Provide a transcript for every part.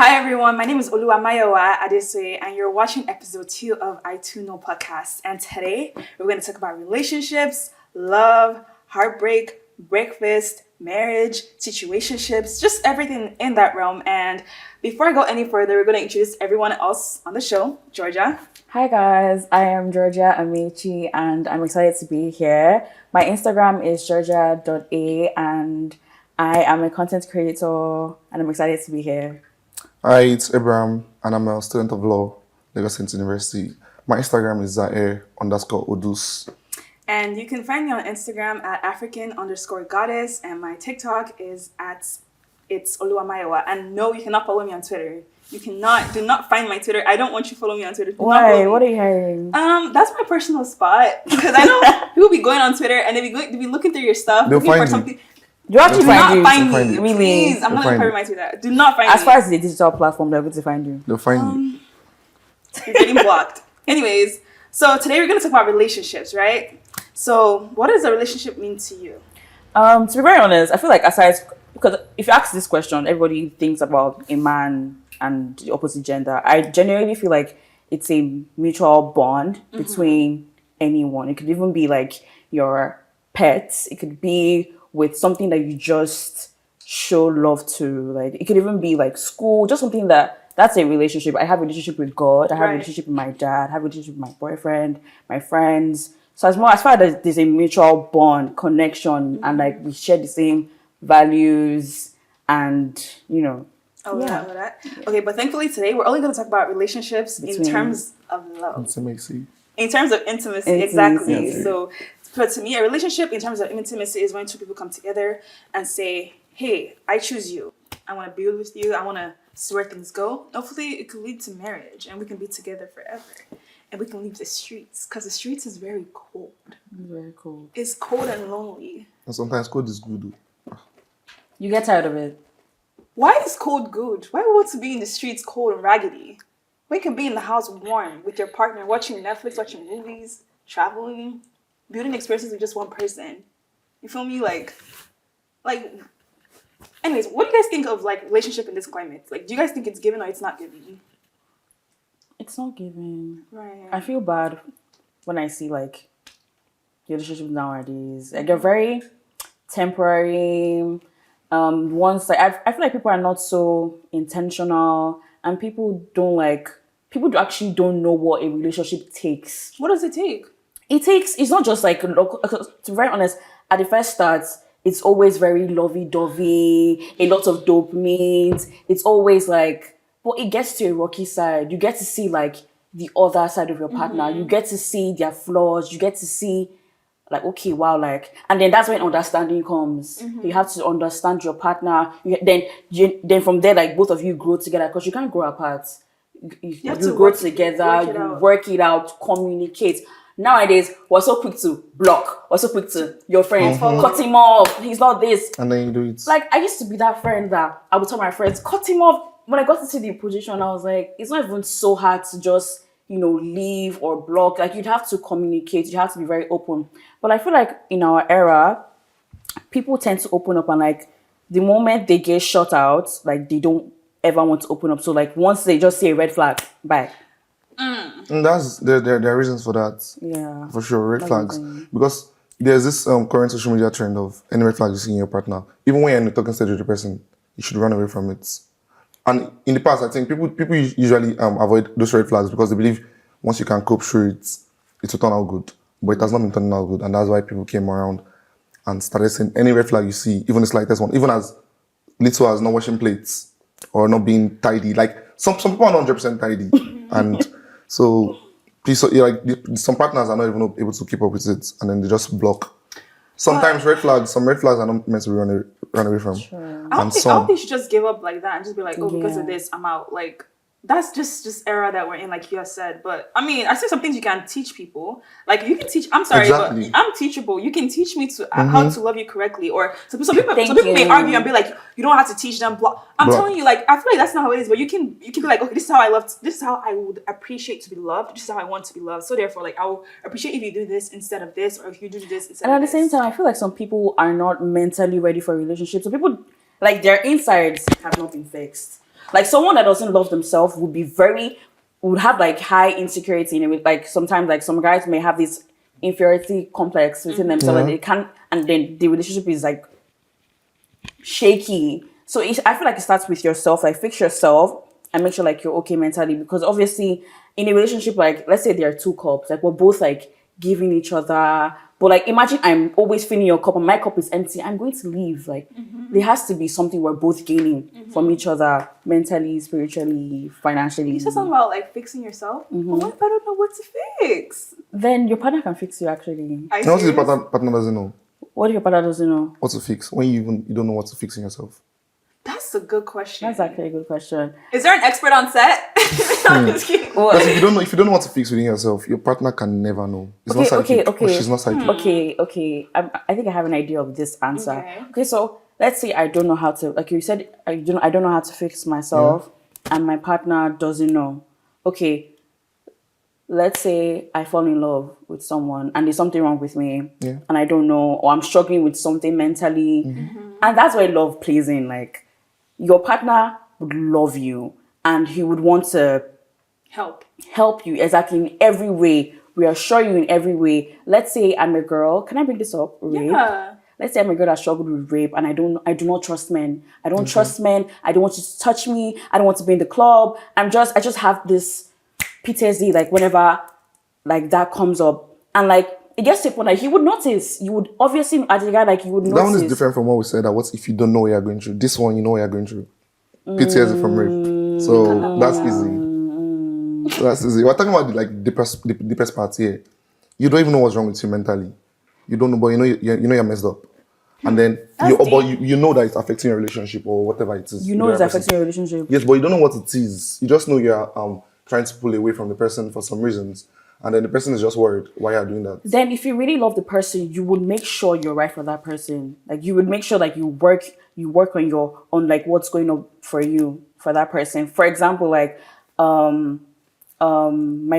Hi everyone, my name is Oluwamayowa Adeswe and you're watching episode 2 of I Too Know podcast. And today we're going to talk about relationships, love, heartbreak, breakfast, marriage, situationships, just everything in that realm. And before I go any further, we're going to introduce everyone else on the show. Georgia. Hi guys, I am Georgia Amici and I'm excited to be here. My Instagram is georgia.a and I am a content creator and I'm excited to be here. Hi, it's Abraham, and I'm a student of law, Lagos State University. My Instagram is Zaire_Odus. And you can find me on Instagram at African_goddess, and my TikTok is at it's Oluwamayowa. And no, you cannot follow me on Twitter. Do not find my Twitter. I don't want you to follow me on Twitter. Why? What are you hearing? That's my personal spot because I know people be going on Twitter and they be looking through your stuff, They'll looking for find you. something. Do you actually Do not find Find me, you. Really? please. I'm not going to cover my Twitter. Do not find me. As far as the digital platform, they're going to find you. They'll find you. You're getting blocked. Anyways, so today we're going to talk about relationships, right? So what does a relationship mean to you? To be very honest, I feel like because if you ask this question, everybody thinks about a man and the opposite gender. I genuinely feel like it's a mutual bond between anyone. It could even be like your pets. It could be with something that you just show love to. Like it could even be like school, just something that's a relationship. I have a relationship with God. I have a relationship with my dad. I have a relationship with my boyfriend, my friends. So as far as there's a mutual bond, connection, and like we share the same values, and That. Okay, but thankfully today we're only going to talk about relationships in terms of love. Intimacy. In terms of intimacy, exactly. So to me, a relationship in terms of intimacy is when two people come together and say, hey, I choose you. I want to be with you. I want to see where things go. Hopefully it could lead to marriage and we can be together forever. And we can leave the streets because the streets is very cold. very cool. It's cold and lonely. And sometimes code is good. You get tired of it. Why is cold good? Why would to be in the streets cold and raggedy? We can be in the house warm with your partner, watching Netflix, watching movies, traveling, building experiences with just one person. You feel me? Like, anyways, what do you guys think of like relationship in this climate? Like, do you guys think it's given or it's not given? It's not giving. Right. I feel bad when I see like relationships nowadays. Like they're very temporary. Once I feel like people are not so intentional, and people actually don't know what a relationship takes. What does it take? It's not just like, to be very honest, at the first start, it's always very lovey-dovey, a lot of dopamine. It's always like, but it gets to a rocky side. You get to see like the other side of your partner. You get to see their flaws. You get to see like, okay, wow, like, and then that's when understanding comes. You have to understand your partner. Then from there, like both of you grow together because you can't grow apart. You grow together, you work it out, communicate. Nowadays, we're so quick to block. We're so quick to your friends, cut him off. He's not this. And then you do it. Like, I used to be that friend that I would tell my friends, cut him off. When I got into the position, I was like, it's not even so hard to just, leave or block. Like, you'd have to communicate. You have to be very open. But I feel like in our era, people tend to open up and like, the moment they get shut out, like, they don't ever want to open up. So, like, once they just see a red flag, bye. And there are reasons for that. Yeah. For sure, red flags. Because there's this current social media trend of any red flag you see in your partner, even when you're in the talking stage with the person, you should run away from it. And in the past, I think people usually avoid those red flags because they believe once you can cope through it, it will turn out good. But it has not been turning out good. And that's why people came around and started saying any red flag you see, even the slightest one, even as little as not washing plates or not being tidy. Like some people are not 100% tidy. And so some partners are not even able to keep up with it, and then they just block. Sometimes some red flags are not meant to be run away from. Sure. I don't think you should just give up like that and just be like, oh, because of this, I'm out. Like, that's just era that we're in, like you have said. But I mean, I see some things you can teach people. Like you can teach. I'm sorry, Exactly. but I'm teachable. You can teach me to how to love you correctly. Or some people may argue and be like, you don't have to teach them. I'm telling you, like I feel like that's not how it is. But you can be like, okay, this is how I love. This is how I would appreciate to be loved. This is how I want to be loved. So therefore, like I will appreciate if you do this instead of this, or if you do this instead. And of at the same time, I feel like some people are not mentally ready for relationships. So people, like their insides have not been fixed. Like someone that doesn't love themselves would have like high insecurity in it. Like sometimes like some guys may have this inferiority complex within themselves and they can't, and then the relationship is like shaky. So I feel like it starts with yourself. Like fix yourself and make sure like you're okay mentally, because obviously in a relationship, like let's say there are two cups, like we're both like giving each other, but like imagine I'm always filling your cup and my cup is empty, I'm going to leave. Like there has to be something we're both gaining from each other, mentally, spiritually, financially. You said something about like fixing yourself. But what if I don't know what to fix? Then your partner can fix you actually. Are you What if the serious? partner doesn't know What if your partner doesn't know? what to fix when you don't know what to fix in yourself? That's a good question. That's actually a good question. Is there an expert on set? I'm just kidding. Because if you don't know what to fix within yourself, your partner can never know. It's not psychic. Or she's not psychic. Okay. I think I have an idea of this answer. Okay. Okay, so let's say I don't know how to, like you said, I don't know how to fix myself, and my partner doesn't know. Okay, let's say I fall in love with someone and there's something wrong with me, and I don't know, or I'm struggling with something mentally, and that's where love plays in. Like your partner would love you and he would want to help you exactly in every way, reassure you in every way. Let's say I'm a girl. Can I bring this up? Rape. Yeah. Let's say I'm a girl that struggled with rape and I do not trust men. I don't trust men. I don't want you to touch me. I don't want to be in the club. I just have this PTSD like whenever like that comes up. And like it gets to a point like he would notice. You would obviously as a guy like you would notice. That one is different from what we said. That what if you don't know what you're going through? This one you know what you're going through. PTSD from rape. So that's easy. That's easy. We're talking about the like depressed part here. You don't even know what's wrong with you mentally. You don't know, but you know you're messed up. And then you know that it's affecting your relationship or whatever it is. You know it's affecting your relationship. Yes, but you don't know what it is. You just know you're trying to pull away from the person for some reasons. And then the person is just worried why you're doing that. Then if you really love the person, you would make sure you're right for that person. Like you would make sure like you work on like what's going on for you, for that person. For example, like my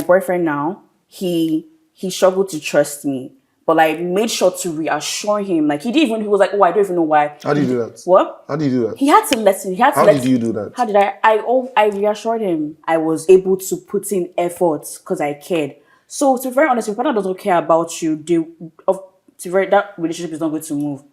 boyfriend now, he struggled to trust me. But like made sure to reassure him. Like he was like, oh, I don't even know why. How do you do that? What? How do you do that? He had to listen. How did you do that? How did I? I reassured him. I was able to put in effort because I cared. So to be very honest, if your partner doesn't care about you, that relationship is not going to move.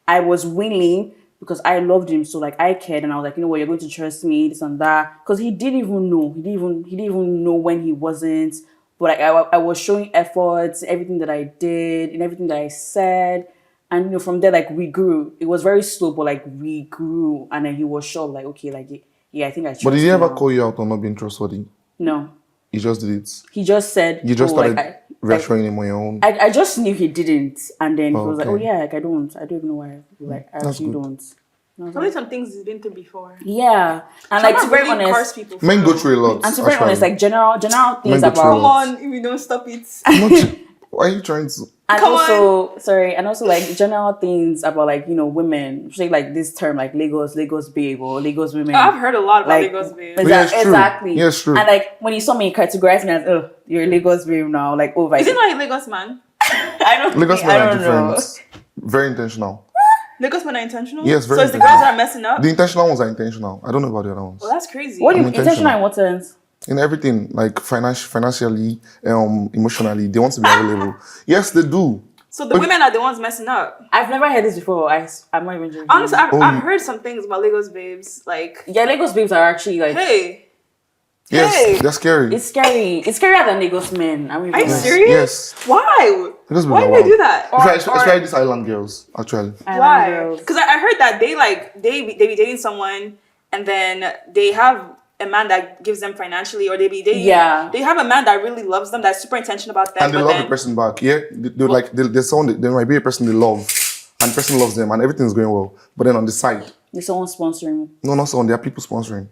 I was willing because I loved him, so like I cared, and I was like, you know what, you're going to trust me, this and that. Because he didn't even know. He didn't even know when he wasn't. But like I was showing efforts, everything that I did, and everything that I said, and from there like we grew. It was very slow, but like we grew, and then he was sure, like okay, like yeah, I think I trust. But did he you ever now. call you out on not being trustworthy? No. He just did it. He just said. You just started like, reassuring him on your own. I just knew he didn't, and then he was like, "Oh okay. yeah, like I don't even know why." Like I That's actually good. don't. And I was Probably like, some things he's been through before. yeah, and like to be very really honest, curse people for Men go them. through a lot. and to be very honest, like general things Men go through a about. Come on, if we don't stop it. Why are you trying to? And Come also like general things about like women, say like this term like Lagos babe or Lagos women. I've heard a lot about like Lagos babe. Yeah, it's true. Exactly. Yeah, it's true. And like when you saw me categorize me as you're a Lagos babe now, like Is it not a Lagos man? I don't Lagos think- men I are don't know. different. Very intentional. Lagos men are intentional? Yes, very So it's the intentional. girls that are messing up? The intentional ones are intentional. I don't know about the other ones. Well, that's crazy. What do you I'm intentional intentional. in what sense? In everything, like financially, emotionally, they want to be available. Yes, they do. So the women are the ones messing up. I've never heard this before. I'm not even joking. Honestly, Oh, I've heard some things about Lagos babes. Like, Yeah, Lagos babes are actually like hey, Yes, Hey. they're scary. it's scary. It's scarier than Lagos men. I mean, are you Yes, serious? yes. Why? Lagos Why babes do are they do that? Especially these island girls, actually. Why? Because I heard that they be dating someone and then they have a man that gives them financially, or they have a man that really loves them, that's super intentional about them, And they but love then the person back. Yeah, there's someone. There might be a person they love, and the person loves them, and everything's going well. But then on the side, There's someone sponsoring. no, not someone. There are people sponsoring.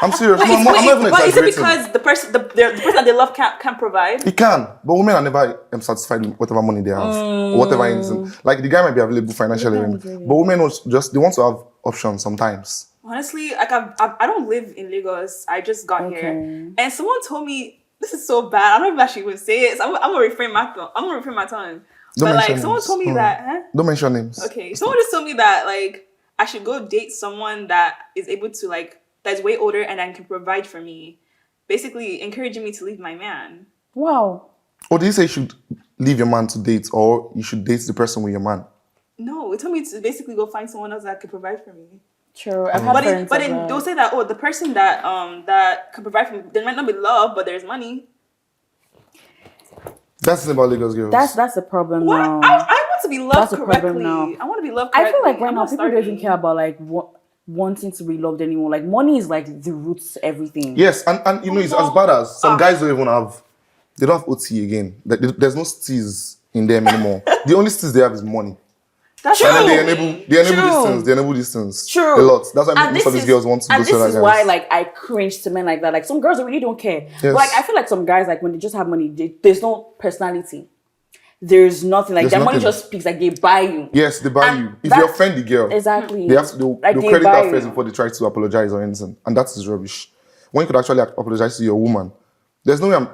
I'm serious. Wait, No, I'm not even but is it exaggerating. because the person that they love can't provide? It can, but women are never satisfied with whatever money they have or whatever is like the guy might be available financially, but women they want to have options sometimes. Honestly, like I don't live in Lagos. I just got here, and someone told me this is so bad. I don't know if I should even say it. So I'm gonna refrain my tongue. Don't But like mention someone names. told me that. Don't mention names. Okay, someone just told me that like I should go date someone that is able to like that's way older and that can provide for me, basically encouraging me to leave my man. Wow. Or did you say you should leave your man to date, or you should date the person with your man? No, it told me to basically go find someone else that could provide for me. True. I've had But friends then like they'll that. say that the person that can provide for me, there might not be love, but there's money. That's the thing about Lagos girls. That's the problem What? now. I want to be loved That's the problem correctly. now. I want to be loved I correctly. feel like right I'm now not people don't even starving. care about like wanting to be loved anymore. Like money is like the roots to everything. Yes, and you know, it's as bad as some guys don't even have, they don't have OT again. There's no steez in them anymore. The only steez they have is money. That's True. And then they enable True. these things. They enable these things. True. A lot. That's why And most of this these girls want to go and to other this is guys. why like I cringe to men like that. Like some girls really don't care. Yes. But like I feel like some guys like when they just have money, there's no personality. There's nothing like There's their money nothing. just speaks like they buy you. Yes, they buy And you. If that- you offend the girl, Exactly. they have to they'll Like, they credit buy that first you. before they try to apologize or anything. And that is rubbish. When you could actually apologize to your woman, there's no way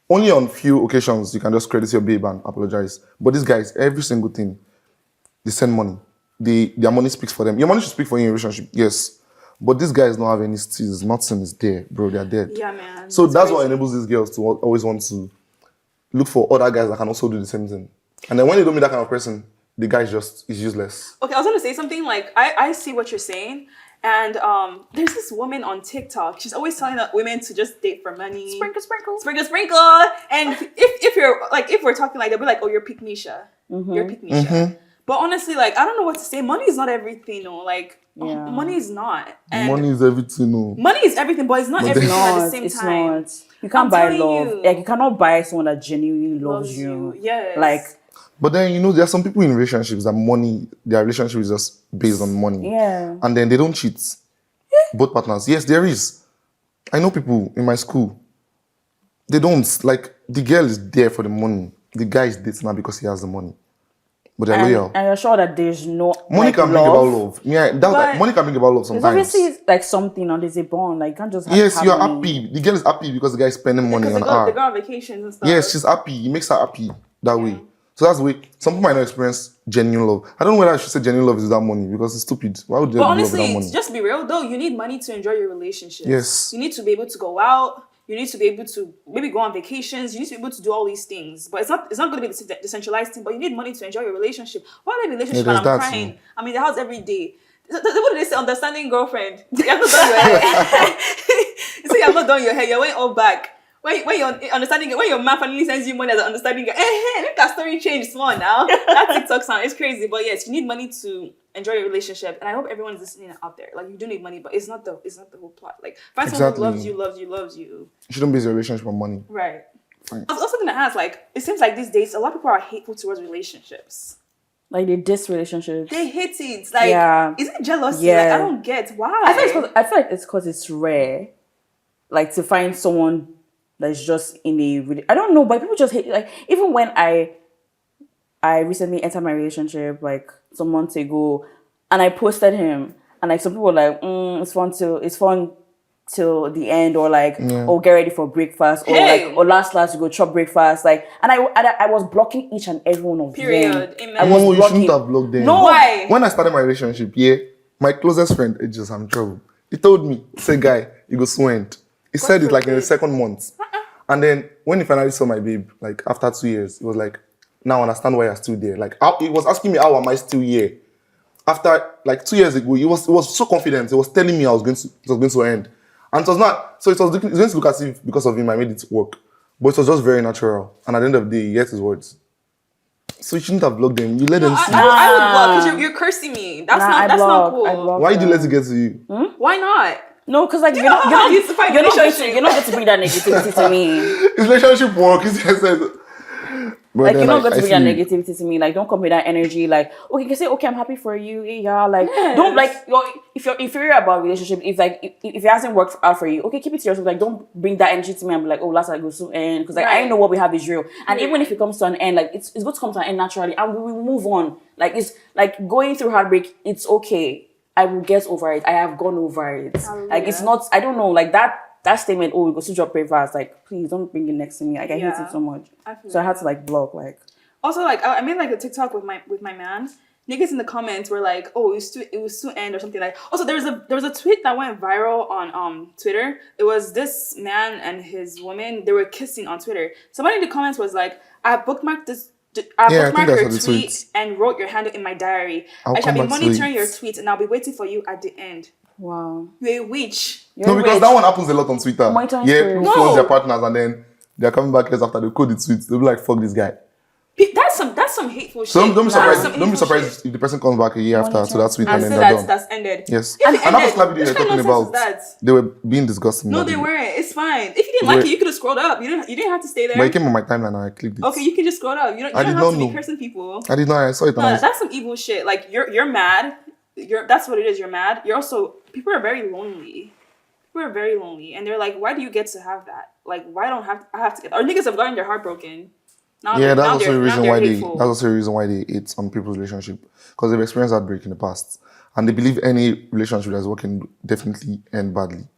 only on few occasions you can just credit your babe and apologize. But these guys, every single thing, they send money. Their money speaks for them. Your money should speak for you in a relationship, yes. But these guys don't have any steals. Nothing is there, bro. They're dead. Yeah, man. So It's that's what crazy. enables these girls to always want to look for other guys that can also do the same thing. And then when they don't meet that kind of person, the guy is useless. Okay, I was gonna say something like I see what you're saying, and there's this woman on TikTok. She's always telling women to just date for money. Sprinkle, sprinkle. Sprinkle, sprinkle. And if you're like, if we're talking like, they'll be like, oh, you're pick Misha. You're pick Misha. But honestly, like, I don't know what to say. Money is not everything, no. Like, Yeah. money is not. And Money is everything, no. money is everything, but it's not But everything at the Not, same it's time. not. You can't I'm buy telling love. you. Like you cannot buy someone that genuinely loves Loves you. you, yes. Like But then, you know, there are some people in relationships that their relationship is just based on money. yeah. And then they don't cheat. Both partners. Yes, there is. I know people in my school. They don't. Like, the girl is there for the money. The guy is dating her because he has the money. But they're loyal. And you're sure that there's no Money like, can bring about love. Yeah, I doubt that. But- Money can bring about love There's sometimes. obviously like something or there's a bond. Like you can't just have Yes, you're money. happy. The girl is happy because the guy is spending money Because on they go her. on vacations and stuff. Yes, she's happy. It makes her happy that way. So that's the way. Some people might not experience genuine love. I don't know whether I should say genuine love is without money because it's stupid. Why would there But be love without honestly, money? just to be real though, you need money to enjoy your relationship. Yes. You need to be able to go out. You need to be able to maybe go on vacations. You need to be able to do all these things. But it's not going to be the decentralized thing. But you need money to enjoy your relationship. Why am I in a relationship Yeah, and I'm there's that crying? too. I'm in the house every day. What do they say? Understanding girlfriend. You have not done your hair. You say you have not done your hair. You're went all back. When you're understanding, when your man finally sends you money as an understanding, make that story change small now. That TikTok sound is crazy, but yes, you need money to enjoy your relationship, and I hope everyone's listening out there. Like, you do need money, but it's not the whole plot. Like, find someone who Exactly. loves you. You shouldn't base your relationship on money. Right. Fine. I was also gonna ask, like, it seems like these days a lot of people are hateful towards relationships. Like they diss relationships. They hate it. Like, Yeah. is it jealousy? Yeah. Like, I don't get why. I feel like it's because it's rare, like to find someone that's just in a really. I don't know, but people just hate. Like even when I recently entered my relationship like some months ago, and I posted him, and like some people were like, it's fun till the end, or like, oh, get ready for breakfast, or Hey. like, or last you go chop breakfast, like, and I was blocking each and every one of Period. them. Amen. I was No, you blocking. shouldn't have blocked them. No. Why? When I started my relationship, my closest friend, it just I'm in trouble. He told me, say guy, you go swend. He said it like in the second month. And then when he finally saw my babe, like after 2 years, he was like, now I understand why you're still there. Like he was asking me how am I still here? After like 2 years ago, he was so confident. He was telling me it was going to end. And it was not, so it was going to look as if because of him I made it work. But it was just very natural. And at the end of the day, he gets his words. So you shouldn't have blocked them. You let them see. I would block because you're cursing me. That's Nah, not I block, cool. I block Why did you them. let it get to you? Why not? No, because like you know how you define relationship? you're not going to bring that negativity to me. His relationship work. He said, but Like then, you're not going to bring I that see- negativity to me. Like don't come with that energy. Like okay, you can say okay, I'm happy for you. Yeah, like Yes. don't like if you're inferior about relationship. If it hasn't worked out for you, okay, keep it to yourself. Like don't bring that energy to me and be like, oh, last I go soon end because like I Right. know what we have is real. And Yeah. even if it comes to an end, like it's good to come to an end naturally, and we will move on. Like it's like going through heartbreak. It's okay. I will get over it. I have gone over it. Like it's Hallelujah. not. I don't know. Like that statement. Oh, we go to drop breakfast. Like please don't bring it next to me. Like I hate Yeah. it so much. I feel So I had that. to like block. Like Also, like I made like a TikTok with my man, niggas in the comments were like, "Oh, it was to end or something like." Also, there was a tweet that went viral on Twitter. It was this man and his woman. They were kissing on Twitter. Somebody in the comments was like, "I bookmarked this." I Yeah, I think bookmarked I your saw the tweet tweet. and wrote your handle in my diary. I'll I shall come be back to monitoring it. your tweets and I'll be waiting for you at the end. Wow. You're a witch. You're No, because rich. that one happens a lot on Twitter. Monitoring Yeah, stories. people No. follow their partners and then they're coming back years after they code the tweets. They'll be like, fuck this guy. That's some hateful shit. So don't be surprised. That's some Don't be hateful surprised shit. if the person comes back a year after to that tweet and And then so they're done. that's ended. Yes. If And it that was ended, that video which you're kind talking of nonsense about. is that? They were being disgusting. No, that they video. weren't. It's fine. If you didn't Wait. like it, you could have scrolled up. You didn't have to stay there. But it came on my timeline and I clicked it. Okay, you can just scroll up. You I don't did have not to know. be cursing people. I did not. I saw it and I No, was, that's some evil shit. Like you're mad. That's what it is. You're mad. You're also people are very lonely. People are very lonely, and they're like, why do you get to have that? Like, why don't I have to get? Or niggas have gotten their heart broken. Now yeah, now that's also a reason now why they're they. hateful. That's also a reason why they hate on people's relationship because they've experienced heartbreak in the past and they believe any relationship that's working definitely end badly.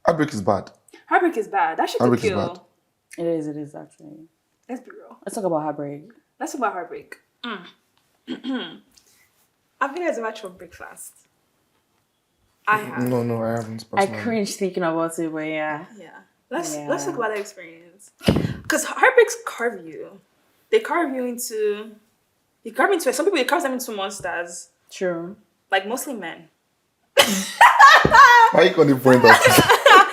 Heartbreak is bad. Heartbreak is bad. That shit could Heartbreak is kill. bad. It is actually. Let's be real. Let's talk about heartbreak. Let's talk about heartbreak. Have you guys ever tried breakfast? I have. No, I haven't. I Personally. cringe thinking about it, but yeah. Yeah. Let's Yeah. talk about that experience. Because heartbreaks carve you. They carve you into. They carve into. Some people, they carve them into monsters. True. Like mostly men. Why you calling the point out?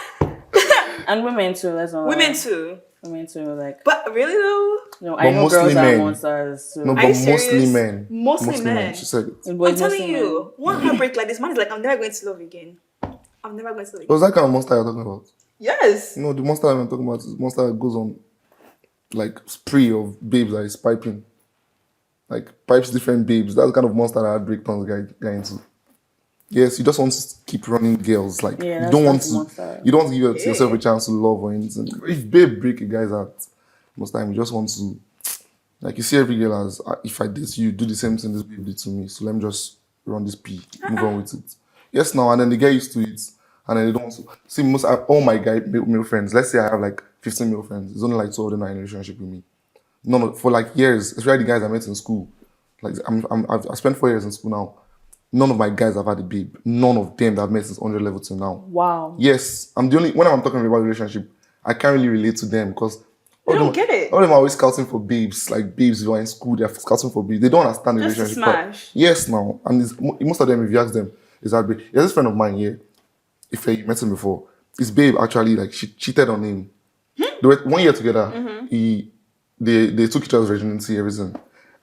And women too, let's not Women lie. too. Women too, like But really though, no, But I know mostly girls men. are monsters. So. No, Are but you mostly serious? men. Mostly men. She said it. But I'm it's telling mostly you, one heartbreak like this, man is like, I'm never going to love again. I'm never going to love again. Was that kind of monster you're talking about? Yes. No, the monster I'm talking about is the monster that goes on like spree of babes that is piping. Like pipes different babes. That's the kind of monster that heartbreak turns guy into. Yes, you just want to keep running girls. Like Yeah, you that's don't want the to monster. you don't want to give yourself a chance to love or anything. If babe break a guy's heart, most time you just want to like you see every girl as if I did you, do the same thing this babe did to me. So let me just run this pee, move on with it. Yes, now and then they get used to it, and then they don't want to see most all my male friends. Let's say I have like 15 male friends. It's only like 2 of them are in a relationship with me. No, for like years, especially the guys I met in school. Like I've spent 4 years in school now. None of my guys have had a babe. None of them that I've met since 100 level till now. Wow. Yes, I'm the only. When I'm talking about relationship, I can't really relate to them because They don't get it. all of them are always scouting for babes. Like babes who are in school, they're scouting for babes. They don't understand the Just to relationship. smash. Yes, now, and most of them, if you ask them, is heartbreak. There's this friend of mine here. If you met him before, his babe actually like she cheated on him. They were 1 year together. They took each other's virginity, everything,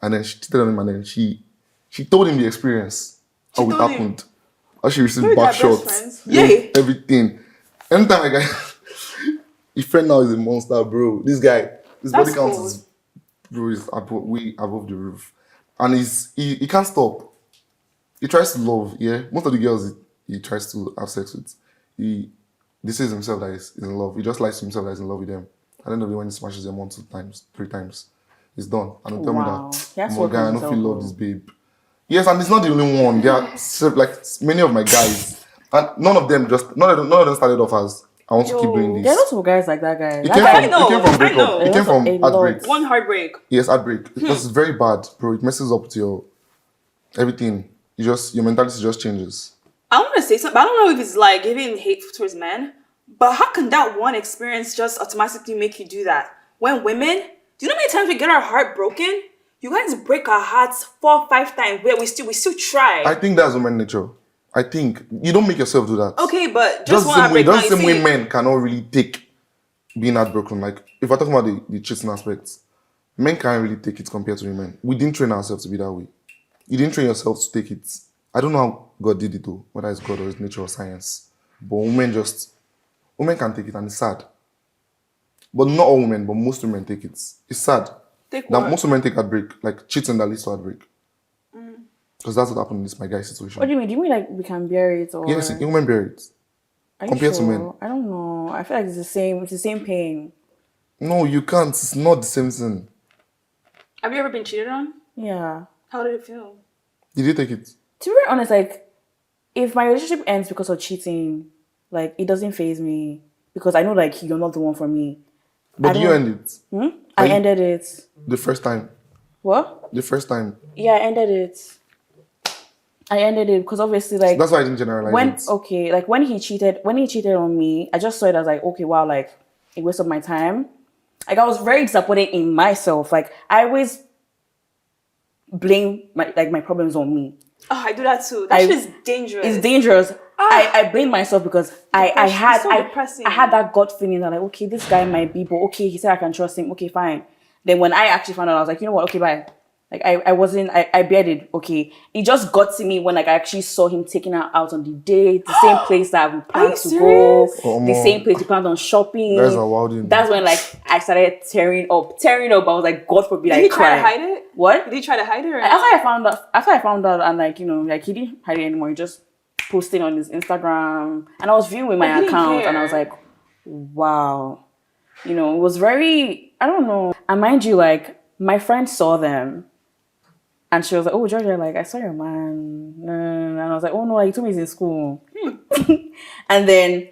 and then she cheated on him, and then she told him the experience. How it told him? happened. How she received Maybe back they're best shots. friends. Yay. Everything. Anytime I get his friend now is a monster, bro. This guy, his body That's count cool. is bro is way above the roof. And he can't stop. He tries to love, yeah. Most of the girls he tries to have sex with, he says himself that he's in love. He just lies to himself that he's in love with them. At the end of the day, when he smashes them 1, 2 times, 3 times, he's done. And he'll tell Wow. me He has that, to work guy, I on don't feel himself, love bro. this babe. Yes, and it's not the only one. There are like many of my guys, and none of them started off as I want to keep doing There are this. lots of guys like that guy. It That came guy- from I know. breakup. It came from A lot. heartbreak. One heartbreak. Yes, heartbreak. Because it's very bad, bro. It messes up with your everything. Your mentality just changes. I want to say something, but I don't know if it's like giving hate towards men. But how can that one experience just automatically make you do that? When women, do you know how many times we get our heart broken? You guys break our hearts 4 or 5 times, where we still try. I think that's human nature. I think you don't make yourself do that. Okay, but Just just one heartbreak. Now, the you same way see, men cannot really take being heartbroken. Like if we're talking about the cheating aspects, men can't really take it compared to women. We didn't train ourselves to be that way. You didn't train yourself to take it. I don't know how God did it though, whether it's God or it's nature or science. But women can take it and it's sad. But not all women, but most women take it. It's sad. Take Now what? most women take heartbreak, like cheating that leads to heartbreak. Because that's what happened in this my guy's situation. What do you mean? Do you mean like we can bear it or? Yes, women bear it. Are you compared to sure? men? I don't know. I feel like it's the same. It's the same pain. No, you can't. It's not the same thing. Have you ever been cheated on? Yeah. How did it feel? Did you take it? To be very honest, like if my relationship ends because of cheating, like it doesn't faze me because I know like you're not the one for me. But I did you don't- end it? I you- ended it. The first time. What? The first time. Yeah, I ended it. I ended it because obviously, like, That's why I didn't generalize it. when he cheated on me, I just saw it as like, okay, wow, like it wasted my time. Like I was very disappointed in myself. Like I always blame my problems on me. Oh, I do that too. That shit is dangerous. It's dangerous. I blame myself because I had so depressing. I had that gut feeling that like, okay, this guy might be, but okay, he said I can trust him. Okay, fine. Then when I actually found out, I was like, you know what? Okay, bye. Like I bedded. Okay, it just got to me when like I actually saw him taking her out on the date, the same place that we planned to go, Oh, the same place we planned on shopping. That's a wilding. That's when like I started tearing up. I was like, God forbid, Did he try to hide it? What? Did he try to hide it? Or After I found out, and like like he didn't hide it anymore. He just posted on his Instagram, and I was viewing my he didn't account, and I care. was like, wow, it was very, I don't know. And mind you, like my friend saw them. And she was like, oh, Georgia, like, I saw your man. And I was like, oh, no, like, he told me he's in school. And then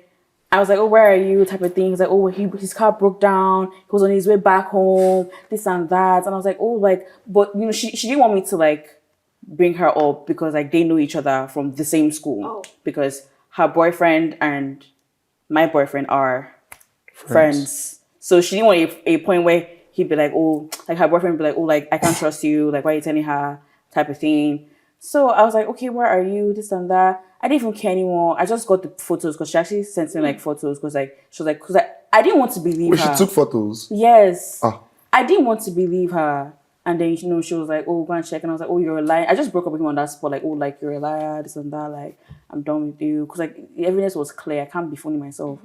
I was like, oh, where are you? Type of thing. He's like, oh, his car broke down. He was on his way back home. This and that. And I was like, oh, like, but, she didn't want me to, like, bring her up because, like, they know each other from the same school. Oh. Because her boyfriend and my boyfriend are friends. So she didn't want a point where he'd be like, oh, like her boyfriend would be like, oh, like, I can't trust you. Like, why are you telling her? Type of thing. So I was like, okay, where are you? This and that. I didn't even care anymore. I just got the photos because she actually sent me like photos because like, she was like, because I didn't want to believe Wait, her. she took photos? Yes. Ah. I didn't want to believe her. And then, she was like, oh, go and check. And I was like, oh, you're a liar. I just broke up with him on that spot. Like, oh, like, you're a liar, this and that. Like, I'm done with you. Because, like, the evidence was clear. I can't be fooling myself.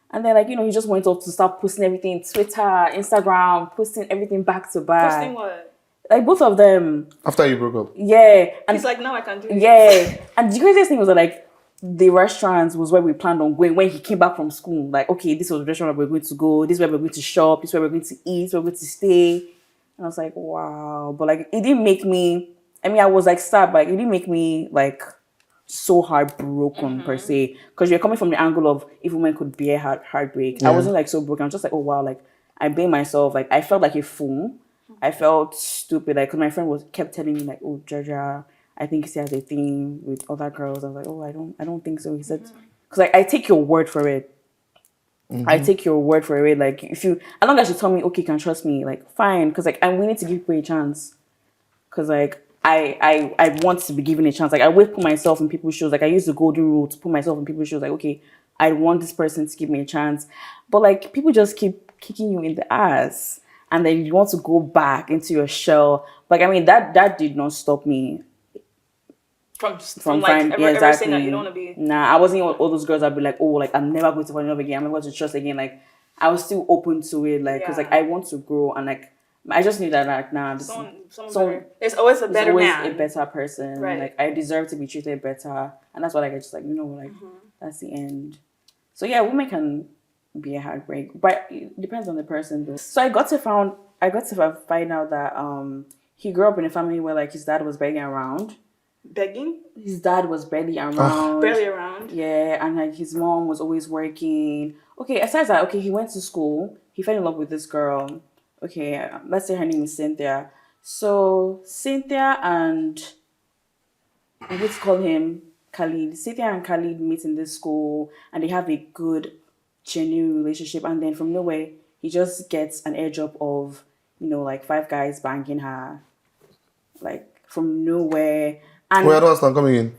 And then, like, he just went off to start posting everything. Twitter, Instagram, posting everything back to back. Posting what? Like, both of them. After you broke up? Yeah. And He's like, no, I can't do it. yeah. And the craziest thing was that, like, the restaurants was where we planned on going when he came back from school. Like, okay, this was the restaurant where we're going to go. This is where we're going to shop. This is where we're going to eat. This is where we're going to stay. And I was like, wow. But, like, it didn't make me... I mean, I was, like, sad, but like, it didn't make me, like... so heartbroken per se, because you're coming from the angle of if women could bear heartbreak. I wasn't like so broken. I'm just like, oh wow, like I blame myself. Like I felt like a fool. I felt stupid. Like, cause my friend kept telling me like, oh Georgia, I think he has a thing with other girls. I was like, oh, I don't think so. He said, because like I take your word for it. I take your word for it. Like as long as you tell me, okay, you can trust me, like fine. Because like I'm willing to give people a chance. Because like I want to be given a chance. Like I would put myself in people's shoes. Like I use the golden rule to put myself in people's shoes. Like, okay, I want this person to give me a chance. But like people just keep kicking you in the ass. And then you want to go back into your shell. Like, I mean, that did not stop me. From like finding, ever saying that you don't want to be. Nah, I wasn't all those girls. I'd be like, oh, like I'm never going to fall in love again. I'm never going to trust again. Like I was still open to it. Like, because like I want to grow and like I just knew that like nah, there's always a better man. A better person. Right. Like I deserve to be treated better, and that's what I just like. Like that's the end. So yeah, women can be a heartbreak, but it depends on the person though. So I got to find out that he grew up in a family where like his dad was barely around. Begging? His dad was barely around. Barely around. Yeah, and like his mom was always working. Okay, aside that, okay, he went to school. He fell in love with this girl. Okay, let's say her name is Cynthia. So Cynthia and let's call him Khalid. Cynthia and Khalid meet in this school and they have a good, genuine relationship. And then from nowhere, he just gets an airdrop of, like 5 guys banging her. Like from nowhere. And wait, I don't understand. Coming in.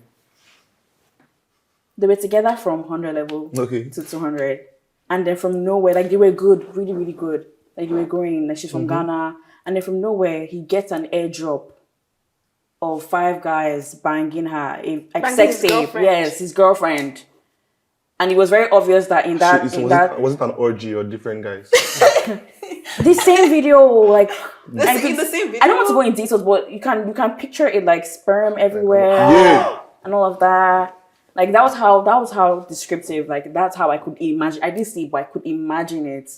They were together from 100 level to 200. And then from nowhere, like they were good, really, really good. Like they were growing, like she's from Ghana. And then from nowhere, he gets an airdrop of 5 guys banging her. Like sex tape. Yes, his girlfriend. And it was very obvious that was it an orgy or different guys? The same video, like the same video. I don't want to go in details, but you can picture it like sperm everywhere and all of that. Like that was how descriptive. Like that's how I could imagine. I didn't see it, but I could imagine it.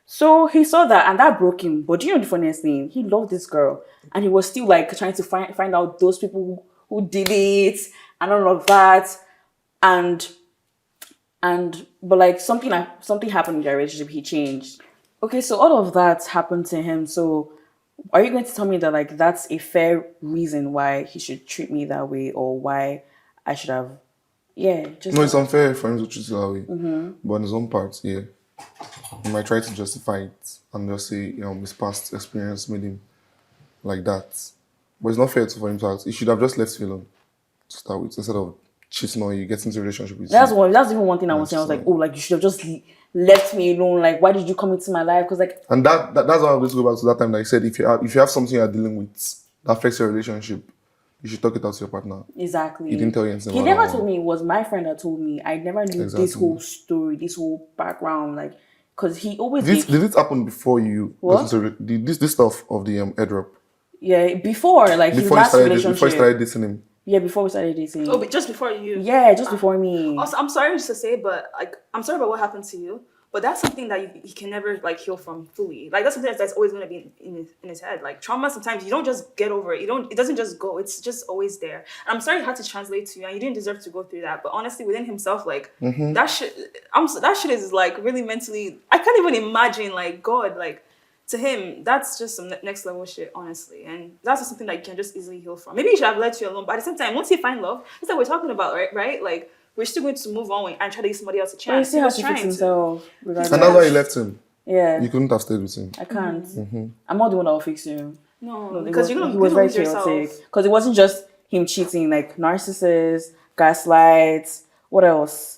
So he saw that and that broke him. But do you know the funniest thing? He loved this girl and he was still like trying to find out those people who did it and all of that. But like something happened in their relationship. He changed. Okay, so all of that happened to him. So are you going to tell me that like that's a fair reason why he should treat me that way, or why I should have? Yeah, just No, it's unfair for him to treat you that way. But on his own part, yeah, he might try to justify it and just say, his past experience made him like that. But it's not fair for him to act. He should have just left you alone to start with, instead of cheating on you, getting into a relationship with that's you. one. That's even one thing I was saying. I was like, oh, like you should have just left me alone. Like, why did you come into my life? Because like, And that's why I'm going to go back to that time that he said, if you have something you're dealing with that affects your relationship, you should talk it out to your partner. exactly. He didn't tell you anything. He about never that told one. me. It was my friend that told me. I never knew this Exactly. whole story, this whole background. Like, because he always Did it happen before you? What? This stuff of the airdrop yeah, before like his before you last started relationship. before you started dating him. Yeah, before we started dating. Oh, but just before you. Yeah, just before me. Also, I'm sorry to say, but like, I'm sorry about what happened to you. But that's something that he can never like heal from fully. Like that's something that's always gonna be in his head. Like trauma, sometimes you don't just get over it. It doesn't just go. It's just always there. And I'm sorry it had to translate to you, and you didn't deserve to go through that. But honestly, within himself, like that shit, that shit is like really mentally. I can't even imagine like God like. To him, that's just some next level shit, honestly. And that's just something that you can just easily heal from. Maybe he should have let you alone. But at the same time, once he find love, that's what we're talking about, right? Like, we're still going to move on and try to give somebody else a But he chance. still He has was to trying fix himself. Regardless. And that's why you left him. Yeah, You couldn't have stayed with him. I can't. I'm not the one that will fix you. No, It because was- you're going he to was very lose yourself. chaotic. Because it wasn't just him cheating, like narcissist, gaslight, what else?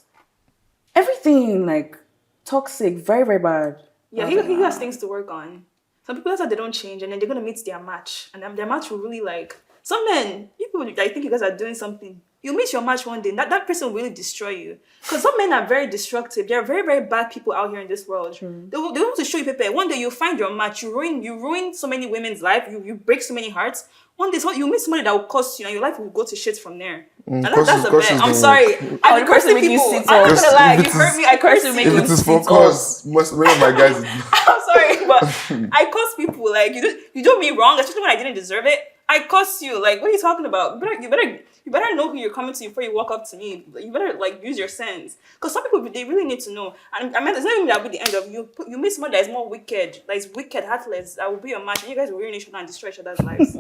Everything like toxic, very, very bad. Yeah, he has things to work on. Some people, that's how they don't change, and then they're going to meet their match. And then their match will really like... Some men, people like think you guys are doing something. You'll meet your match one day, and that person will really destroy you. Because some men are very destructive. There are very, very bad people out here in this world. They want to show you paper. One day you'll find your match. You ruin so many women's life. You break so many hearts. One day you meet somebody that will cost you, and your life will go to shit from there. And that's a bet. I'm sorry. I'm the person cursing make you people. sit I'm not up. gonna lie. If You it hurt is- me. I curse you. make If you it is sit for up. cause, many of my guys. I'm sorry, but I curse people. Like you do me wrong, especially when I didn't deserve it. I curse you. Like, what are you talking about? You better know who you're coming to before you walk up to me. You better like use your sense, because some people they really need to know. And I mean, it's not even that be the end of you. You meet somebody that is more wicked, that is wicked, heartless. That will be your match, and you guys will ruin each other and destroy each other's lives.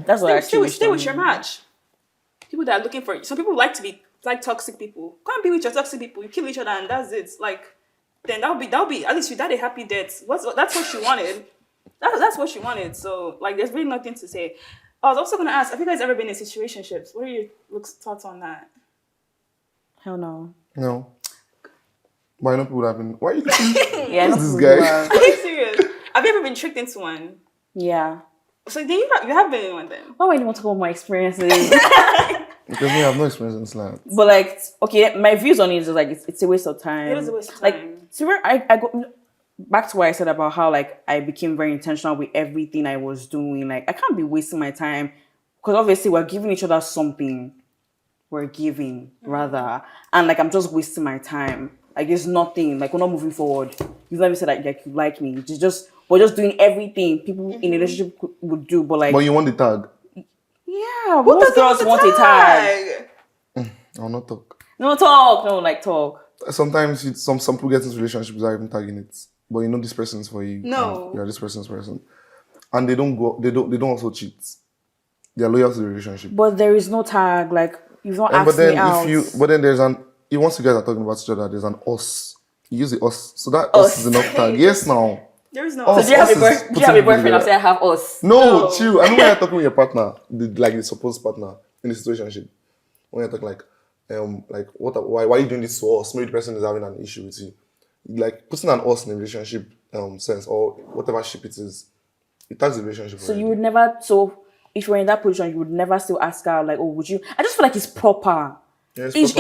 That's what I Stay with actually your match. People that are looking for some people like to be like toxic people. Can't be with your toxic people. You kill each other and that's it. Like then that'll be at least you died a happy death. That's what she wanted. That's what she wanted. So like there's really nothing to say. I was also gonna ask, have you guys ever been in situationships? What are your thoughts on that? Hell no. No. But I know people that have been. Why are you looking? Yeah, I know Who's people this who guy? have- Are you serious? Have you ever been tricked into one? Yeah. So then you have been in one then. Why would I want to talk about my experiences? Because me, I have no experience in this land. But like, okay, my views on it is like it's a waste of time. It is a waste of Like, time. so where I go back to what I said about how like I became very intentional with everything I was doing. Like, I can't be wasting my time because obviously we're giving each other something. We're giving rather, and like I'm just wasting my time. Like, there's nothing. Like, we're not moving forward. You've never said that like you like me. We're just doing everything people in a relationship would do. But like, But you want the tag? yeah, most girls want a tag. I'll not talk. No talk. No, like talk. Sometimes some people get into relationships without even tagging it. But you know this person's for you. No. And you're this person's person. And they don't also cheat. They're loyal to the relationship. But there is no tag. Like, you've not But asked then me out. once you guys are talking about each other, there's an us. You use the us. So that us is enough tag. Yes, now. There is no. Oh, Do you have us a is do you have a putting boyfriend? together. I say I have us. No, chill. I know when you're talking with your partner, the supposed partner in the situationship. When you're talking why are you doing this to us? Maybe the person is having an issue with you. Like putting an us in a relationship sense or whatever ship it is, it tags the relationship. So you would never. So if you're in that position, you would never still ask her like, oh, would you? I just feel like it's proper. Yeah, It's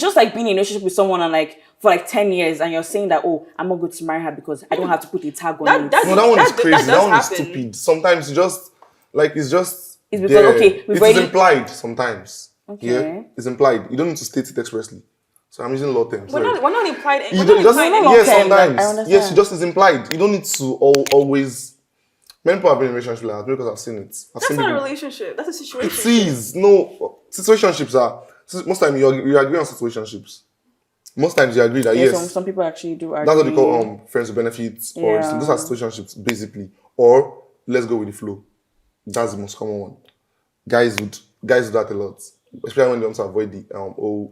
just like being in a relationship with someone and like for like 10 years and you're saying that, oh, I'm not going to marry her because I don't have to put a tag on it. No, that one is crazy. That That one is does happen. stupid. Sometimes it's It's because, there. okay, we've It's already- implied sometimes. Okay. Yeah, it's implied. You don't need to state it expressly. So I'm using law terms. We're sorry. not implied. You We're don't not just implied. no, yes okay, sometimes. I understand. Yes, it just is implied. You don't need to always. Many people have been in relationships like that because I've seen it. That's not a relationship. That's a situation. It is no situationships are most time you agree on situationships. Most times you agree that Yeah, yes, some people actually do agree. that's what they call friends with benefits, or Yeah. those are situationships basically. Or let's go with the flow. That's the most common one. Guys do that a lot, especially when they want to avoid the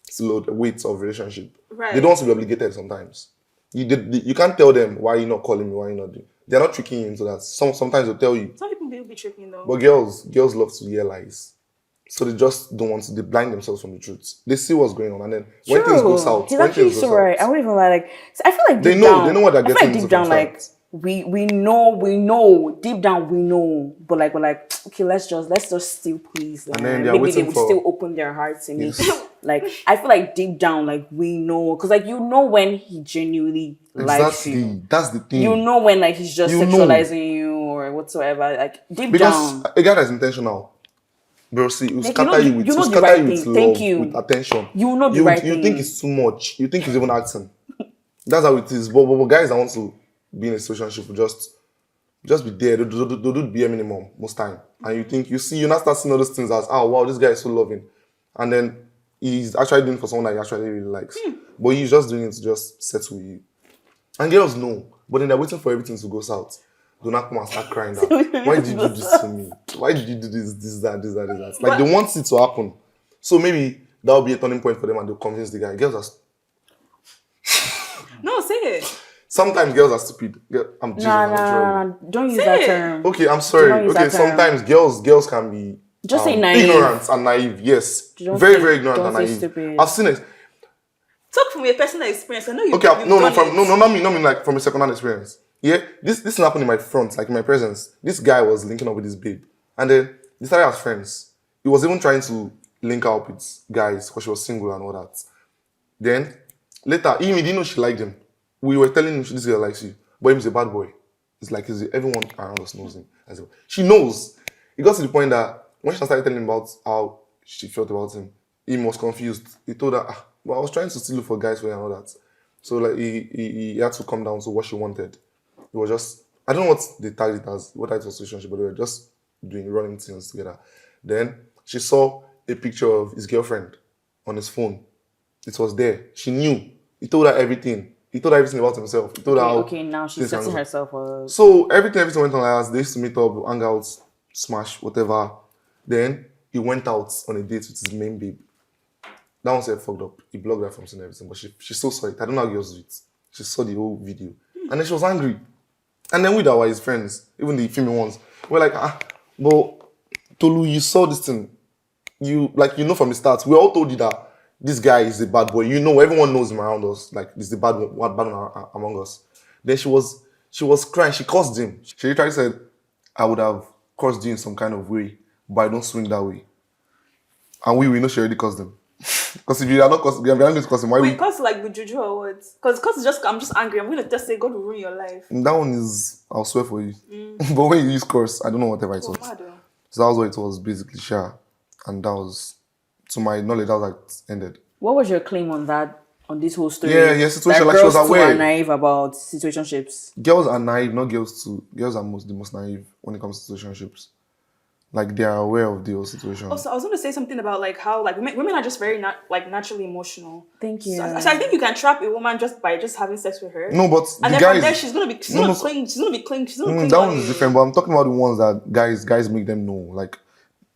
slow weight of relationship. Right. They don't want to be obligated sometimes. You can't tell them why you're not calling me, why you're not doing. They're not tricking you into that. Sometimes they'll tell you. Some people will be tricking though. But girls love to hear lies. So they just don't want to, they blind themselves from the truth. They see what's going on, and then when things go south, He's actually so right. I won't even lie. Like, so I feel like they deep know, down, they know what they're I feel getting like into deep down, from like start. we know deep down we know, but like we're like, okay, let's just still please them. And then they're Maybe waiting they would for- still open their hearts to me. Yes. Like I feel like deep down, like we know, because like you know when he genuinely likes you. Exactly. That's the thing. You know when like he's just You know. sexualizing you or whatsoever. Like deep Because down. a guy that's intentional, bro, see, he'll Like, scatter you with, you know he'll the scatter right you with thing. love, Thank you. with attention. You know the you, right you thing. think it's too much. You think he's even acting. That's how it is. But guys that want to be in a situationship will just be there. They'll do the bare minimum most time. And you now start seeing all those things as, oh wow, this guy is so loving. And then he's actually doing it for someone that he actually really likes. But he's just doing it to just settle with you. And girls know, but then they're waiting for everything to go south. Do not come and start crying out. Why did you do this to me? Why did you do this, that? Like, they want it to happen. So maybe that will be a turning point for them and they'll convince the guy. No, say it. Sometimes girls are stupid. I'm Jesus. Nah. Don't use that term. Okay, I'm sorry. Don't use Okay, that term. sometimes girls can be Just say naive. ignorant and naive. Yes, Don't very say- very ignorant don't and say naive. stupid. I've seen it. Talk from your personal experience. I know you. Okay, you've no, done it. not me, like from a second-hand experience. Yeah, this happened in my front, like in my presence. This guy was linking up with this babe, and then they started as friends. He was even trying to link her up with guys because she was single and all that. Then later, he didn't know she liked him. We were telling him this girl likes you, but he's a bad boy. It's like everyone around us knows him. She knows. It got to the point that when she started telling him about how she felt about him, he was confused. He told her, well, I was trying to still look for guys for you and all that. So like he had to come down to what she wanted. It was just, I don't know what they tagged it as, what type of situationship, but they were just running things together. Then she saw a picture of his girlfriend on his phone. It was there. She knew. He told her everything. He told her everything about himself. He told her how Okay, now she's things setting can go. herself up. So everything went on like that. They used to meet up, hang out, smash, whatever. Then he went out on a date with his main babe. That one said fucked up. He blocked her from seeing everything, but she still saw it. I don't know how girls do it. She saw the whole video. And then she was angry. And then with our his friends, even the female ones, we're like, but Tolu, you saw this thing. You know from the start. We all told you that this guy is a bad boy. You know, everyone knows him around us. Like, this is the bad one among us. Then she was crying. She cursed him. She literally said, I would have cursed you in some kind of way, but I don't swing that way. And we know she already cursed him. Because if you are not cursing, we are going to curse him. Why Wait, cause like with juju or what? Cause it's just I'm just angry. I'm gonna just say God will ruin your life. That one is, I'll swear for you. But when you use curse, I don't know whatever it was. Mad, oh. So that was what it was, basically, sure. And that was, to my knowledge, that was like ended. What was your claim on that? On this whole story? Yeah, situation, That like she was girls too aware. are naive about situationships. Girls are naive, not girls too. Girls are the most naive when it comes to situationships. Like, they are aware of the whole situation. Also, I was going to say something about like how like women are just very naturally emotional. Thank you. So I think you can trap a woman just by just having sex with her. No, but And the then from guys, there she's gonna be cling. She's gonna be cling. that one is different. But I'm talking about the ones that guys make them know. Like,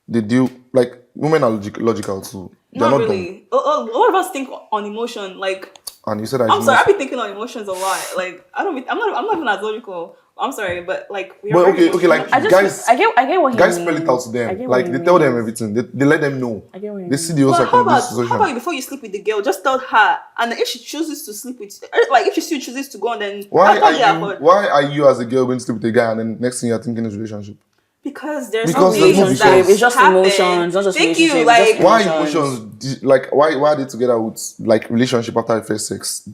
they deal, like, women are logical too. They're Not not really. A lot of us think on emotion. Like, dumb. And you said I'm sorry, I be thinking on emotions a lot. Like, I'm not even as logical. I'm sorry, but like we are. But very okay, like, emotional. guys, I get what he guys means. spell it out to I them. get what Like, he they tell them means. everything. They let them know. I get what you They mean. see the whole But circle how of this about situation. before you sleep with the girl, just tell her, and then if she chooses to sleep with, like if she still chooses to go on, then Why that's their fault. are you as a girl going to sleep with a guy and then next thing you're thinking is relationship? Because there's Because no there's no relationship. because- It's just happen. emotions, not just Thank relationship. you. Like, Just Why emotions. emotions? Like, why are they together with like relationship after the first sex?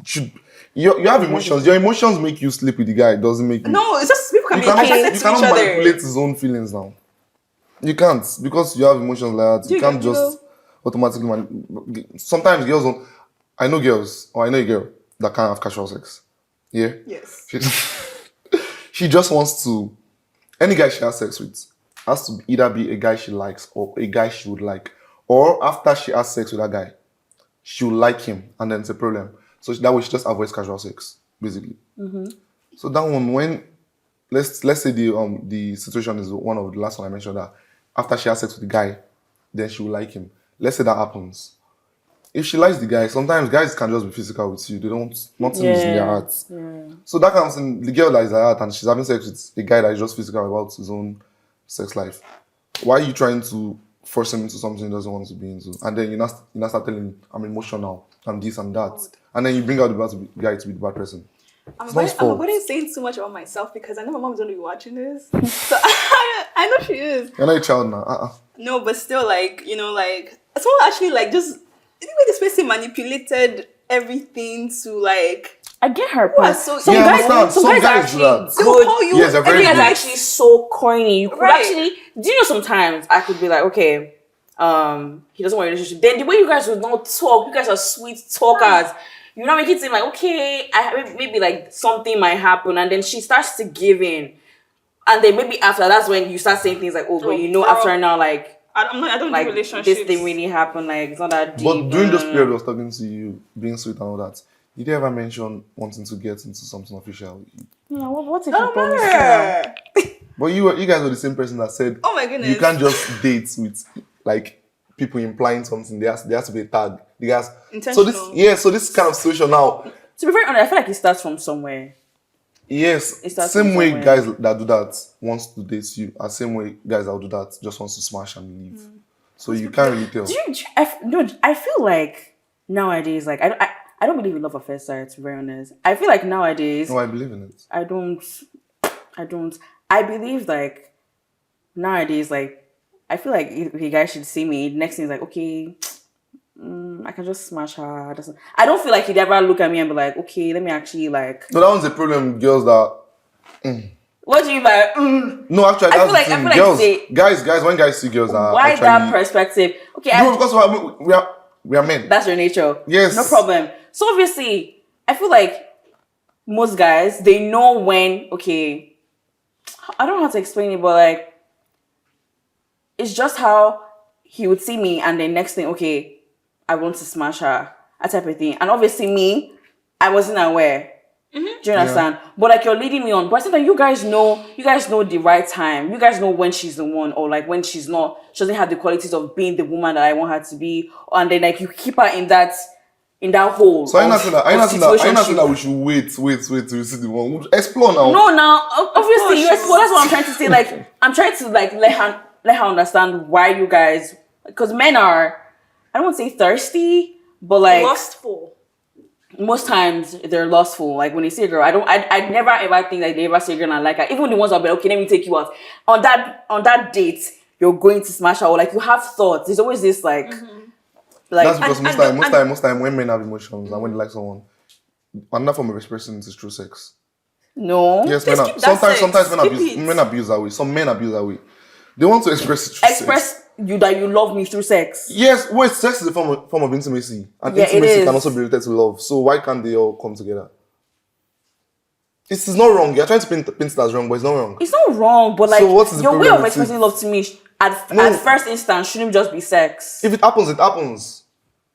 You have emotions. Your emotions make you sleep with the guy. It doesn't make you. no, it's just people can You be attracted cannot, to you cannot each other. manipulate his own feelings now. You can't because you have emotions like that. You You can't can, just automatically. Sometimes girls don't. I know girls, or I know a girl that can't have casual sex. Yeah. Yes. She just wants to. Any guy she has sex with has to either be a guy she likes or a guy she would like, or after she has sex with that guy, she will like him, and then it's a problem. So that way she just avoids casual sex, basically. So that one, when let's say the situation is one of the last one I mentioned, that after she has sex with the guy, then she will like him. Let's say that happens. If she likes the guy, sometimes guys can just be physical with you. They don't, nothing is in their hearts. Yeah. So that kind of thing, the girl that is like that and she's having sex with a guy that is just physical about his own sex life. Why are you trying to force him into something he doesn't want to be into? And then you not start telling him, I'm emotional, I'm this and that. And then you bring out the bad guy to be the bad person. I'm avoiding saying too much about myself because I know my mom's going to be watching this. So I know she is. You're not a child now. No, but still, like, you know, like, someone actually, like, just, anyway, this person manipulated everything to, like, I get her Wow, point. so- Some Yeah, guys, I understand. some Some guys guys are do actually that. they will good. call you. Yes, they're very Every guys good. are actually so corny. You could Right. actually, do you know sometimes I could be like, okay, he doesn't want a relationship. Then the way you guys would not talk, you guys are sweet talkers. You know, make it seem like, okay, maybe like something might happen, and then she starts to give in. And then maybe after, that's when you start saying things like, oh, but you know, girl. after now, like, I don't like do relationships. this thing really happened, like, it's not that deep. But during those periods I was talking to you, being sweet and all that, did you ever mention wanting to get into something official? No, what if you Don't promise now? matter. But you guys were the same person that said, Oh my goodness. you can't just date with like people implying something. There has to be a tag. Intentional. So this kind of situation now, To be very honest, I feel like it starts from somewhere. yes, It starts same from way somewhere. guys that do that wants to date you, and same way guys that will do that just wants to smash and leave. So you can't really tell. I feel like nowadays, like, I don't believe in love at first sight, to be very honest. I feel like nowadays, No, I believe in it. I don't. I believe like nowadays, like I feel like if a guy should see me, next thing is like, okay, I can just smash her. I don't feel like he'd ever look at me and be like, okay, let me actually like. No, that one's the problem with girls that. What do you mean by? No, actually, I that's feel like- the I thing. feel like Girls, they- when guys see girls that Why actually, that perspective? Okay, no, because we are men. that's your nature. Yes. No problem. So obviously, I feel like most guys, they know when, okay, I don't know how to explain it, but like, it's just how he would see me and then next thing, okay, I want to smash her, that type of thing. And obviously me, I wasn't aware. Do you understand? But like, you're leading me on. But I think that you guys know the right time. You guys know when she's the one, or like when she's not. She doesn't have the qualities of being the woman that I want her to be. And then like you keep her in that hole. So I'm not saying situationship. that we should wait till we see the one. Explore now. No, now obviously, course. well, that's what I'm trying to say. Like, I'm trying to like let her understand why you guys, because men are, I don't want to say thirsty, but like Lustful. most times they're lustful. Like when they see a girl, I never ever think that they ever see a girl and like her. Even the ones that be like, okay, let me take you out on that date. You're going to smash her, or like you have thoughts. There's always this like. Like, That's because and- most time when men have emotions and when they like someone, another form of expressing it is through sex. no, Yes, Just men keep are, that sex. sometimes Keep it. men abuse that way. Some men abuse that way. They want to express it through sex. express you that you love me through sex. Yes, wait, sex is a form of intimacy. And Yeah, it intimacy is. can also be related to love. So why can't they all come together? It's not wrong. You're trying to paint it as wrong, but it's not wrong. It's not wrong, but like So what is the your way problem of with expressing it? love to me No. at first instance shouldn't just be sex. If it happens, it happens.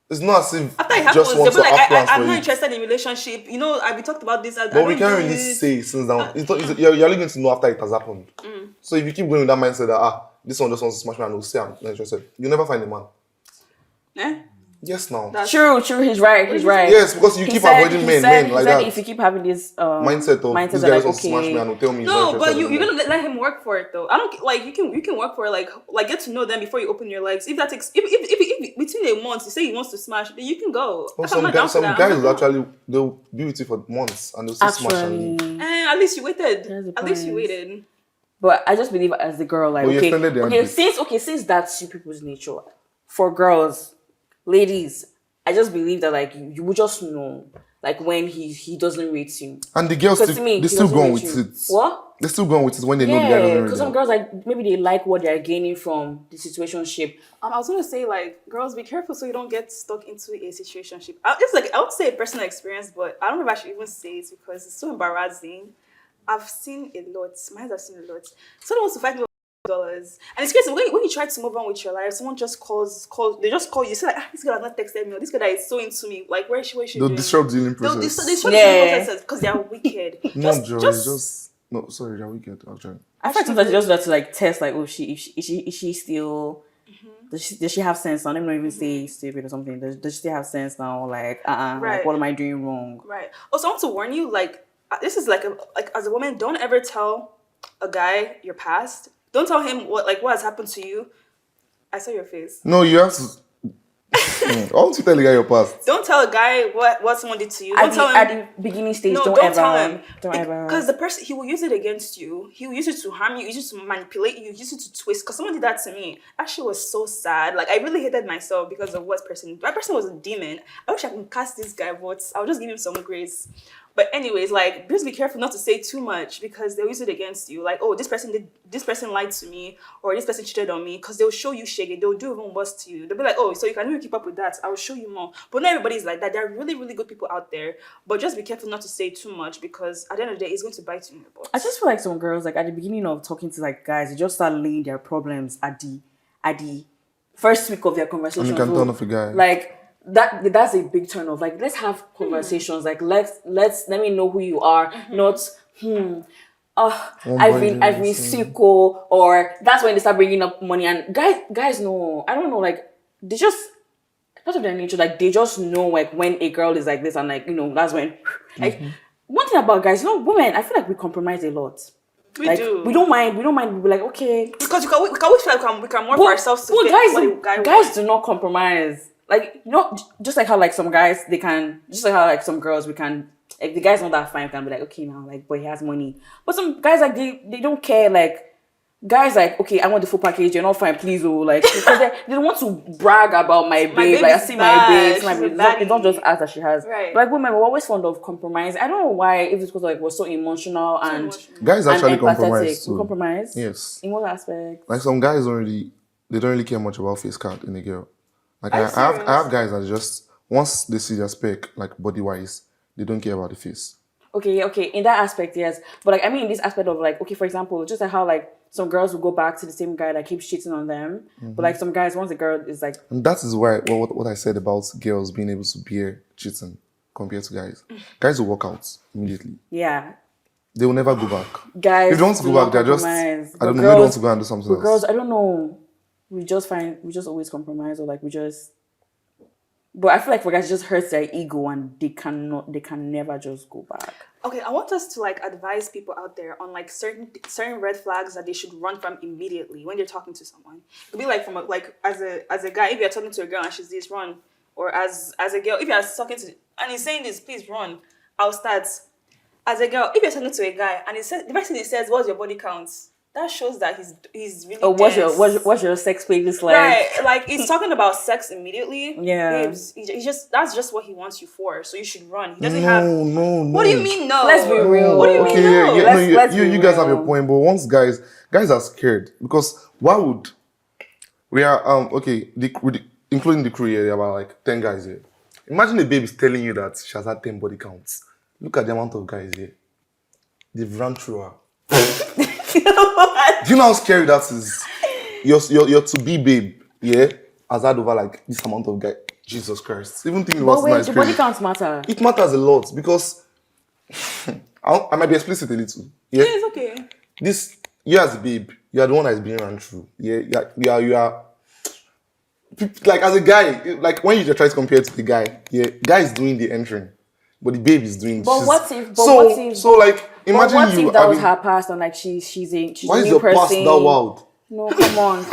It's not as if After it you happens, just they'll want be to like, have plans I'm for not it. interested in relationship. You know, we talked about this. But we can't really say since now. You're only going to know after it has happened. So if you keep going with that mindset that this one just wants to smash me and will say I'm not interested, you'll never find a man. Eh? Yes, now. True, he's right. Yes, because you He keep said- avoiding he men said like that. that. If you keep having this Mindset of this that guy like, just wants to smash me and will tell me he's not No, but interested you're in me. gonna let him work for it though. I don't like you can work for it, like get to know them before you open your legs. If that takes if between a month you say he wants to smash, then you can go. Well, If I'm not down for that, guys I'm will not- actually they'll be with you for months and they'll still smash and leave. At least you waited. That's the At least you point. waited. But I just believe as the girl, like But you extended the handbrake. since that's you people's nature, for girls, ladies, I just believe that like you will just know like when he doesn't rate you. And the girls Because to me, they're he still doesn't going rate with you. it. What? They're still going with it when they know the guy Yeah, doesn't rate because some them. girls like maybe they like what they're gaining from the situationship. I was gonna say like girls be careful so you don't get stuck into a situationship. It's like I would say a personal experience, but I don't know if I should even say it because it's so embarrassing. I've seen a lot. My eyes have seen a lot. Someone wants to fight me dollars, and it's crazy when you try to move on with your life. Someone just calls. They just call you. You say like, this girl has not texted me. Or this girl that is so into me. Like where is she They'll doing? disrupt the healing They'll process. disrupt Yeah. the process because they are wicked. No, Joy, just No, sorry, they're wicked, actually. I feel like sometimes you just have to like test like, oh, is she still does she have sense now? Let me not even say stupid or something. Does she still have sense now? Like, like Right. what am I doing wrong? Right. Also, I want to warn you, like, this is like as a woman, don't ever tell a guy your past. Don't tell him what has happened to you. I saw your face. No, you have to. Why won't you tell the guy your past? Don't tell a guy what someone did to you. Don't tell him At the beginning stage, no, don't don't ever. tell him. Don't ever. Because the person, he will use it against you. He will use it to harm you. Use it to manipulate you. Use it to twist. Because someone did that to me. Actually, was so sad. Like, I really hated myself because of what person. That person was a demon. I wish I could cast this guy, but I'll just give him some grace. But anyways, like, just be careful not to say too much because they'll use it against you. Like, oh, this person lied to me, or this person cheated on me, because they'll show you shaggy. They'll do even worse to you. They'll be like, oh, so you can even keep up with that. I'll show you more. But not everybody's like that. There are really, really good people out there. But just be careful not to say too much because at the end of the day, it's going to bite you in the butt. I just feel like some girls, like at the beginning of talking to like guys, they just start laying their problems at the first week of their conversation. And you can turn off a guy. Like that's a big turn off. Like, let's have conversations. Like let me know who you are. Not I've been sick, or that's when they start bringing up money. And guys know, I don't know, like they just, part of their nature, like they just know like when a girl is like this, and like, you know, that's when like one thing about guys, you know, women, I feel like we compromise a lot. We like, do. We don't mind. We be like, okay, because we can always feel like we can work for ourselves to fit guys do not compromise. Like, you know, just like how like some guys just like how like some girls we can, like the guy's not that fine, we can be like, okay now, like, but he has money. But some guys, like, they don't care. Like, guys like, okay, I want the full package, you're not fine, please, oh, like, because they don't want to brag about my babe, like, I see my babe, they don't just ask that she has. Right. But like, women, we're always fond of compromise. I don't know why, if it's because like we're so emotional and guys actually and compromise too. We compromise. Yes. In what aspect? Like, some guys don't really care much about face card in a girl. Like, I have guys that just, once they see their spec, like body wise, they don't care about the face. Okay, in that aspect, yes. But like, I mean, in this aspect of like, okay, for example, just like how like some girls will go back to the same guy that keeps cheating on them. But like some guys, once the girl is like... And that is why, what I said about girls being able to bear cheating compared to guys. Guys will walk out immediately. Yeah. They will never go back. Guys, if they want to go back, they're just... I don't know, maybe they want to go and do something else. Girls, I don't know. We just always compromise, or like we just... But I feel like for guys, it just hurts their ego and they can never just go back. Okay, I want us to like advise people out there on like certain red flags that they should run from immediately when they're talking to someone. It could be like from as a guy, if you're talking to a girl and she's this, run. Or as a girl, if you're talking to and he's saying this, please run. I'll start. As a girl, if you're talking to a guy and the first thing he says, what's your body count? That shows that he's really what's your sex playlist like? Right, like he's talking about sex immediately. Yeah, babes, that's just what he wants you for. So you should run. He doesn't No. What do you mean no? Let's be real. What do you mean no? You guys have your point, but once guys are scared because why would we are including the crew here, there are about like 10 guys here. Imagine a babe is telling you that she has had 10 body counts. Look at the amount of guys here. They've run through her. Do you know how scary that is? Your to-be babe, yeah, has had over like this amount of guys. Jesus Christ. Even thinking about it, the body counts matter. It matters a lot because I might be explicit a little. Yeah, it's okay. You as a babe, you are the one that is being run through. Yeah, you are like as a guy, like when you try to compare to the guy, yeah, guy is doing the entering, but the babe is doing. But what if? Like imagine what you. If that was her past and like she's why a is new your person? past that wild? No, come on.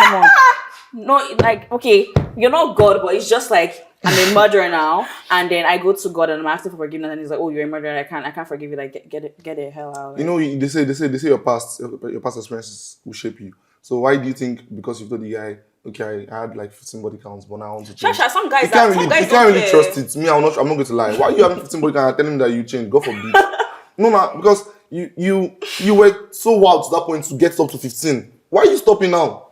No, like, okay, you're not God, but it's just like I'm a murderer now, and then I go to God and I'm asking for forgiveness, and he's like, "Oh, you're a murderer. I can't forgive you. Like, get the hell out." You know, they say your past experiences will shape you. So why do you think because you told the guy, okay, I had like 15 body counts, but now I want to change? Some guys you can't really trust it. Me, I'm not going to lie. Why are you having 15 body counts and telling him that you changed? God forbid. No, because you were so wild to that point to get up to 15. Why are you stopping now?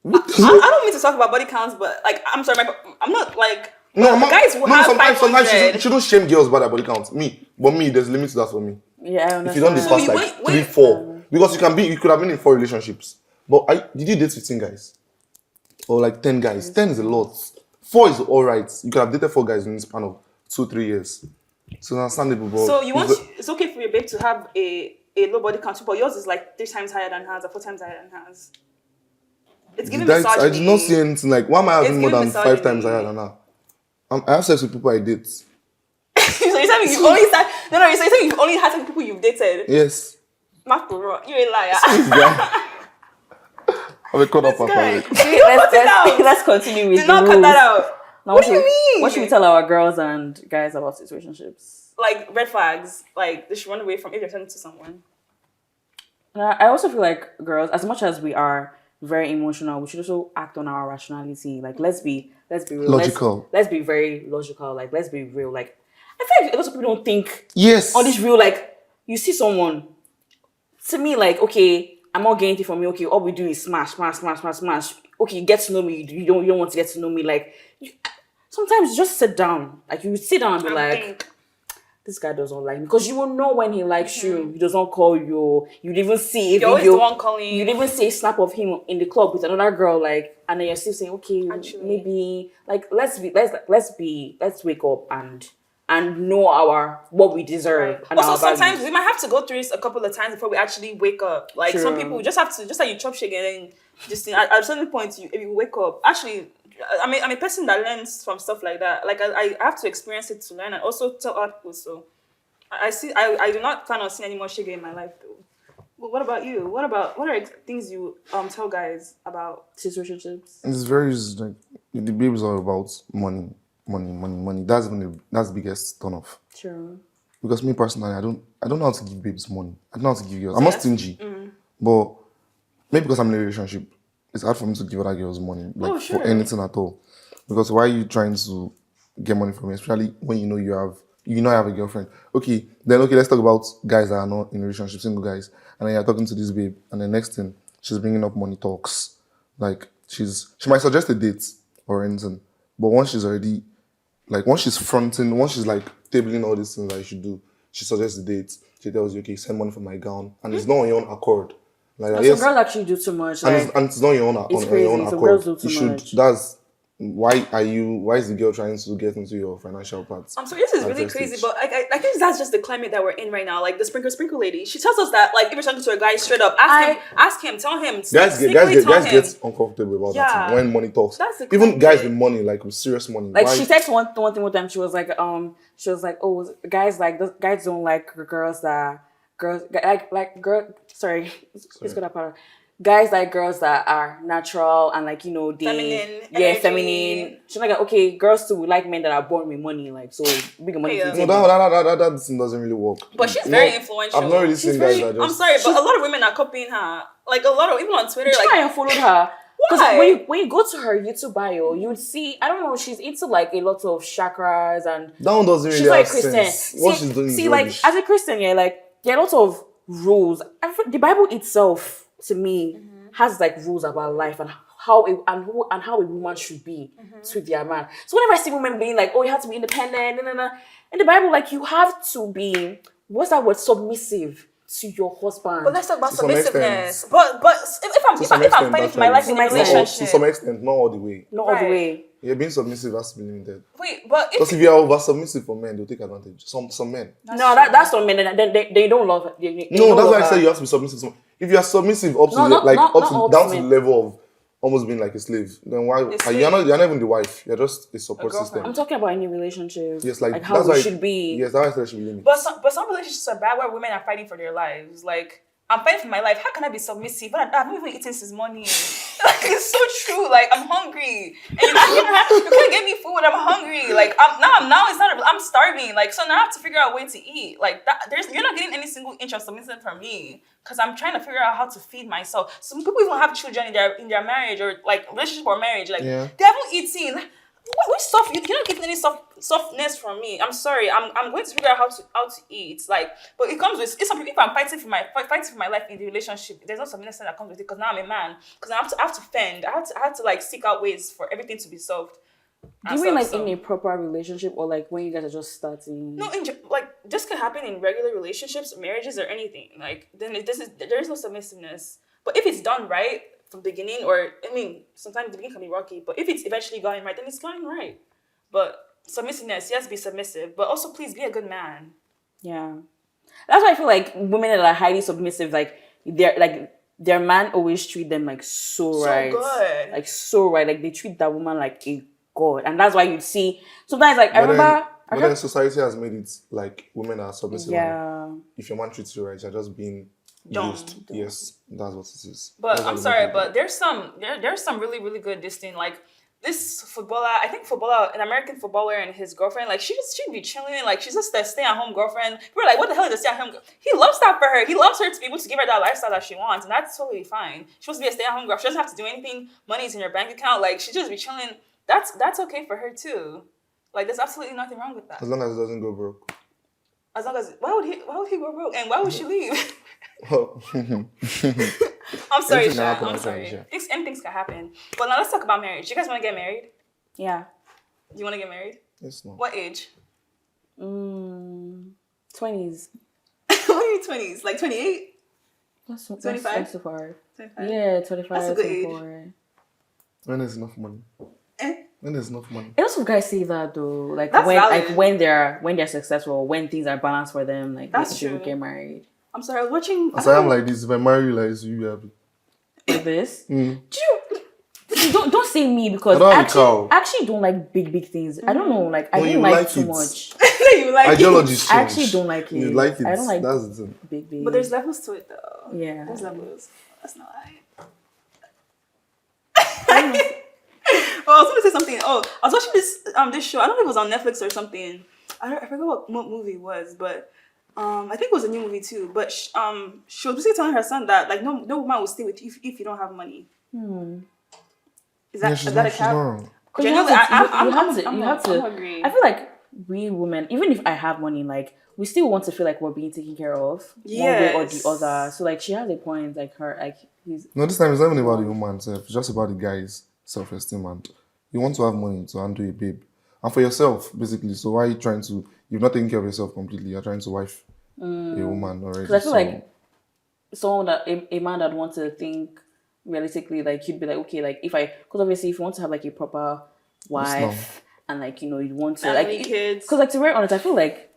I don't mean to talk about body counts, but like, I'm sorry, I'm not like. No, I'm not. Guys will have sometimes you shouldn't shame girls by their body count. But me, there's limits to that for me. Yeah, I understand. If you don't pass like 3, 4, because you could have been in 4 relationships. But did you date 15 guys? Or like 10 guys? 10 is a lot. 4 is alright. You could have dated 4 guys in the span of 2-3 years. So understandable. But so it's okay for your babe to have a a low body count, but yours is like 3 times higher than hers or 4 times higher than hers. It's giving misogyny. I did not see anything like, why am I having It's more than giving 5 times misogyny. higher than her? I have sex with people I date. So you're saying you've only said no. You're saying you've only had sex with people you've dated. Yes. You're a liar. This guy. Have a cut up guy. it. Let's continue with Do the not cut rules. that out. Now, What do you mean? What should we tell our girls and guys about situationships? Like red flags, like they should run away from if they're talking to someone. I also feel like girls, as much as we are very emotional, we should also act on our rationality. Like let's be real. Logical. Let's be very logical. Like let's be real. Like I feel like a lot of people don't think Yes. on this real. Like you see someone, to me, like okay, I'm not getting it from you. Okay, all we do is smash. Okay, get to know me. You don't want to get to know me. Like sometimes just sit down. Like you sit down and be like, this guy doesn't like me, because you will know when he likes you. He does not call you. You'd even see if You're always the one calling. You'd even see a snap of him in the club with another girl, like, and then you're still saying, okay, Actually. maybe like let's wake up and know what we deserve. Right. And Also, our sometimes values. we might have to go through this a couple of times before we actually wake up. Like some True. people just have to, just like you chop shit and then just at a certain point you wake up. Actually, I'm a person that learns from stuff like that. Like I have to experience it to learn and also tell other people. So I do not plan on seeing any more shit in my life though. Well, what about you? What are things you tell guys about situationships? It's very like the babe is all about money. That's the biggest turn off. True. Because me personally, I don't know how to give babes money. I don't know how to give girls. I'm not stingy, but maybe because I'm in a relationship, it's hard for me to give other girls money, like for anything at all. Because why are you trying to get money from me, especially when you know you have a girlfriend? Okay, let's talk about guys that are not in a relationship, single guys, and then you're talking to this babe, and the next thing she's bringing up money talks, like she might suggest a date or anything, but once she's fronting, once she's like tabling all these things that you should do, she suggests a date. She tells you, okay, send money for my gown, and it's not on your own accord. Like Some girls actually do too much. Like, and it's not your own it's on crazy. your own Some accord. girls do too You much. should. That's why is the girl trying to get into your financial parts? I'm sorry, this is really crazy, but I think that's just the climate that we're in right now. Like the sprinkle lady, she tells us that like if you're talking to a guy straight up, ask him, tell him. Guys get uncomfortable about that when money talks. That's the even guys with money, like with serious money. Like she texted one thing with them. She was like, oh, guys don't like girls that sorry, it's good apart. Guys like girls that are natural and like, you know, they feminine. She's like, okay, girls too, we like men that are born with money, like, so big money. No, that thing doesn't really work. But she's very influential. I've not really seen guys that just. I'm sorry, but a lot of women are copying her. Like a lot of even on Twitter, Try and follow her. Why? Because when you go to her YouTube bio, you would see, I don't know, she's into like a lot of chakras and That one doesn't really she's like have Christian. sense. What she's doing is like rubbish. as a Christian, yeah, like there are a lot of rules. The Bible itself, to me, has like rules about life and how a woman should be to their man. So whenever I see women being like, oh, you have to be independent, in the Bible, like you have to be, what's that word, submissive to your husband. But let's talk about To some submissiveness. But if I'm fighting for my life in my relationship, to some extent, not all the way. Not all the way. Yeah, being submissive has to be limited. wait, but Because if you are over submissive for men, they'll take advantage. Some men. That's what men. They don't love it. No, that's why I said you have to be submissive. If you are submissive up to No, the, not down to the men. level of almost being like a slave, then why you're not even the wife? You're just a support system. I'm talking about any relationship. Yes, like how that's we why should be. Yes, that's why I said it should be limited. but some relationships are bad where women are fighting for their lives. Like I'm fighting for my life. How can I be submissive? But I've not even eaten since morning. Like it's so true. Like I'm hungry, and you can't get me food. I'm hungry. Like I'm starving. Like so now I have to figure out a way to eat. Like that. You're not getting any single inch of submission from me because I'm trying to figure out how to feed myself. Some people even have children in their marriage or like relationship or marriage. Like they haven't eaten. Which stuff you're not getting any softness from me. I'm sorry. I'm going to figure out how to eat. Like, but it comes with if I'm fighting for my life in the relationship, there's no submission that comes with it because now I'm a man. Because I have to fend. I have to like seek out ways for everything to be solved. Do you mean like in a proper relationship or like when you guys are just starting? No, like this can happen in regular relationships, marriages, or anything. Like then there is no submissiveness. But if it's done right from the beginning, or I mean, sometimes the beginning can be rocky, but if it's eventually going right, then it's going right. But submissiveness, yes, be submissive, but also please be a good man. Yeah. That's why I feel like women that are highly submissive, like their man always treat them like so right, good. like so right, like they treat that woman like a god, and that's why you see sometimes like I But then, remember. but then society has made it like women are submissive. And Yeah. if your man treats you right, you're just being Dumb. used. Yes, that's what it is. But That's how I'm they sorry, make it. but there's some really really good distinct like this footballer. I think an American footballer and his girlfriend, like she'd be chilling, like she's just a stay-at-home girlfriend. People are like, what the hell is a stay-at-home? He loves that for her. He loves her to be able to give her that lifestyle that she wants, and that's totally fine. She wants to be a stay-at-home girl. She doesn't have to do anything. Money's in your bank account. Like she just be chilling. That's okay for her too. Like there's absolutely nothing wrong with that. As long as it doesn't go broke. As long as why would he go broke and why would she leave? Oh. I'm sorry, Anything can Sha. happen I'm outside, sorry. Sha. Anything can happen. But now let's talk about marriage. You guys want to get married? Yeah. Do you want to get married? Yes, no. What age? 20s. What are you 20s? Like 28? That's 25? That's so far. 25? Yeah, 25, That's a good age. 24. When there's enough money. Eh? When there's enough money. A lot of guys say that though, like That's valid. when they're successful, when things are balanced for them, like That's they should true. get married. I'm sorry, I was watching. As I am like this, if I marry you like this, you be happy. Like this. Mm. Don't say me because I don't have a actually, cow. I actually don't like big things. I don't know, like I No, don't you like like too it. much. you like Ideology it. change. I actually don't like it. You like it. I don't like That's the thing. big. But there's levels to it though. Yeah. There's levels. That's not right. Oh, I was going to say something. Oh, I was watching this show. I don't know if it was on Netflix or something. I forgot what movie it was, but I think it was a new movie too. But she was basically telling her son that like no woman will stay with you if you don't have money. Is that Yeah, is she's that not, a she's cap? not wrong. You have to. I'm agree. I feel like we women, even if I have money, like we still want to feel like we're being taken care of one way or the Yes. other. So like she has a point, like he's No, this time it's not even about the woman itself. It's just about the guy's self-esteem, and you want to have money to handle a babe. And for yourself, basically. So why are you trying to, you've not taken care of yourself completely, you're trying to wife a woman already. because I feel so, like someone that a man that wants to think realistically, like you'd be like, okay, like because obviously if you want to have like a proper wife and like you want to Family, like kids. because like to be very honest, I feel like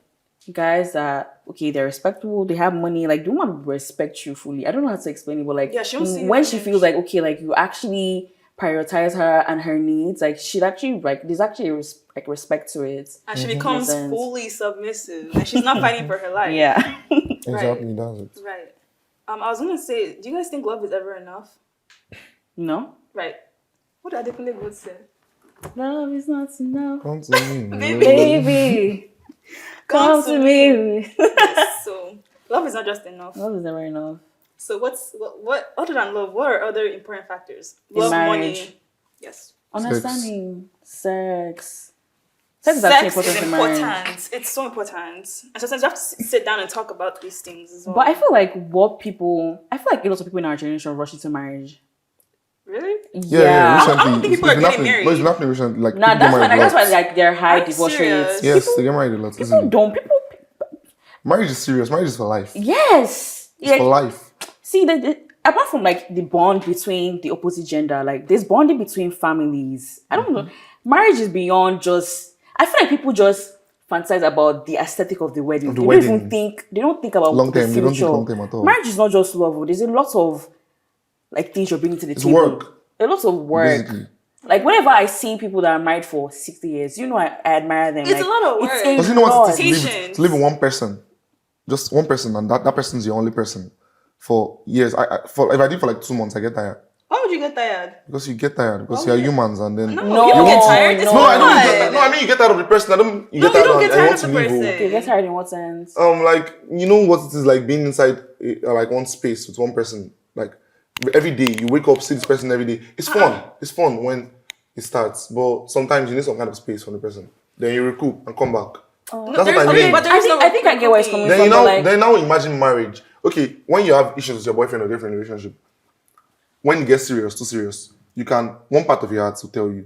guys that they're respectable, they have money, like the woman will respect you fully. I don't know how to explain it, but like Yeah, she won't see when you she finish. feels like okay, like you actually prioritize her and her needs, like she'd actually like there's actually respect to it. And she becomes Innocent. fully submissive, and she's not fighting for her life. Yeah. exactly, that's it. Right. I was gonna say, do you guys think love is ever enough? No? Right. What did Adekunle Gold say? Love is not enough. Come to me. Baby. Come to me. So love is not just enough. Love is never enough. So what other than love? What are other important factors? In Love, marriage. money. Yes. Understanding. Sex. Sex is actually is important in marriage. important. It's so important. And sometimes you have to sit down and talk about these things as well. But I feel like a lot of people in our generation rush into marriage. Really? Yeah, recently. I don't think people are getting married. No, it's been happening recently. Like, Nah, people get married a that's why lot. like their high I'm divorce serious. rates. Yes, they get married a lot. People Easily. don't. Marriage is serious. Marriage is for life. Yes. It's for life. See, apart from like the bond between the opposite gender, like there's bonding between families. I don't know. Marriage is beyond just. I feel like people just fantasize about the aesthetic of the wedding. They don't think about Long term. the They don't future. think long term at all. Marriage is not just love. There's a lot of like things you're bringing to the It's table. work. A lot of work. Basically. Like whenever I see people that are married for 60 years, I admire them. It's a lot of work. Because you know what it is Patience. to live with one person. Just one person, and that person's your only person for years. If I did for like 2 months, I get tired. Why would you get tired? Because you get tired. Because you're humans, and then No, you don't get tired. It's no, No, I don't fun. get tired. No, I mean you get tired of the person. You don't get tired of the person. Okay, get tired in what sense? Like you know what it is like being inside like one space with one person. Like every day you wake up, see this person every day. It's fun. It's fun when it starts, but sometimes you need some kind of space from the person. Then you recoup and come back. That's what I mean. But I think I get where it's coming Then from. you but now like, then now imagine marriage. Okay, when you have issues with your boyfriend or girlfriend in a relationship, when you get serious, too serious, you can one part of your heart will tell you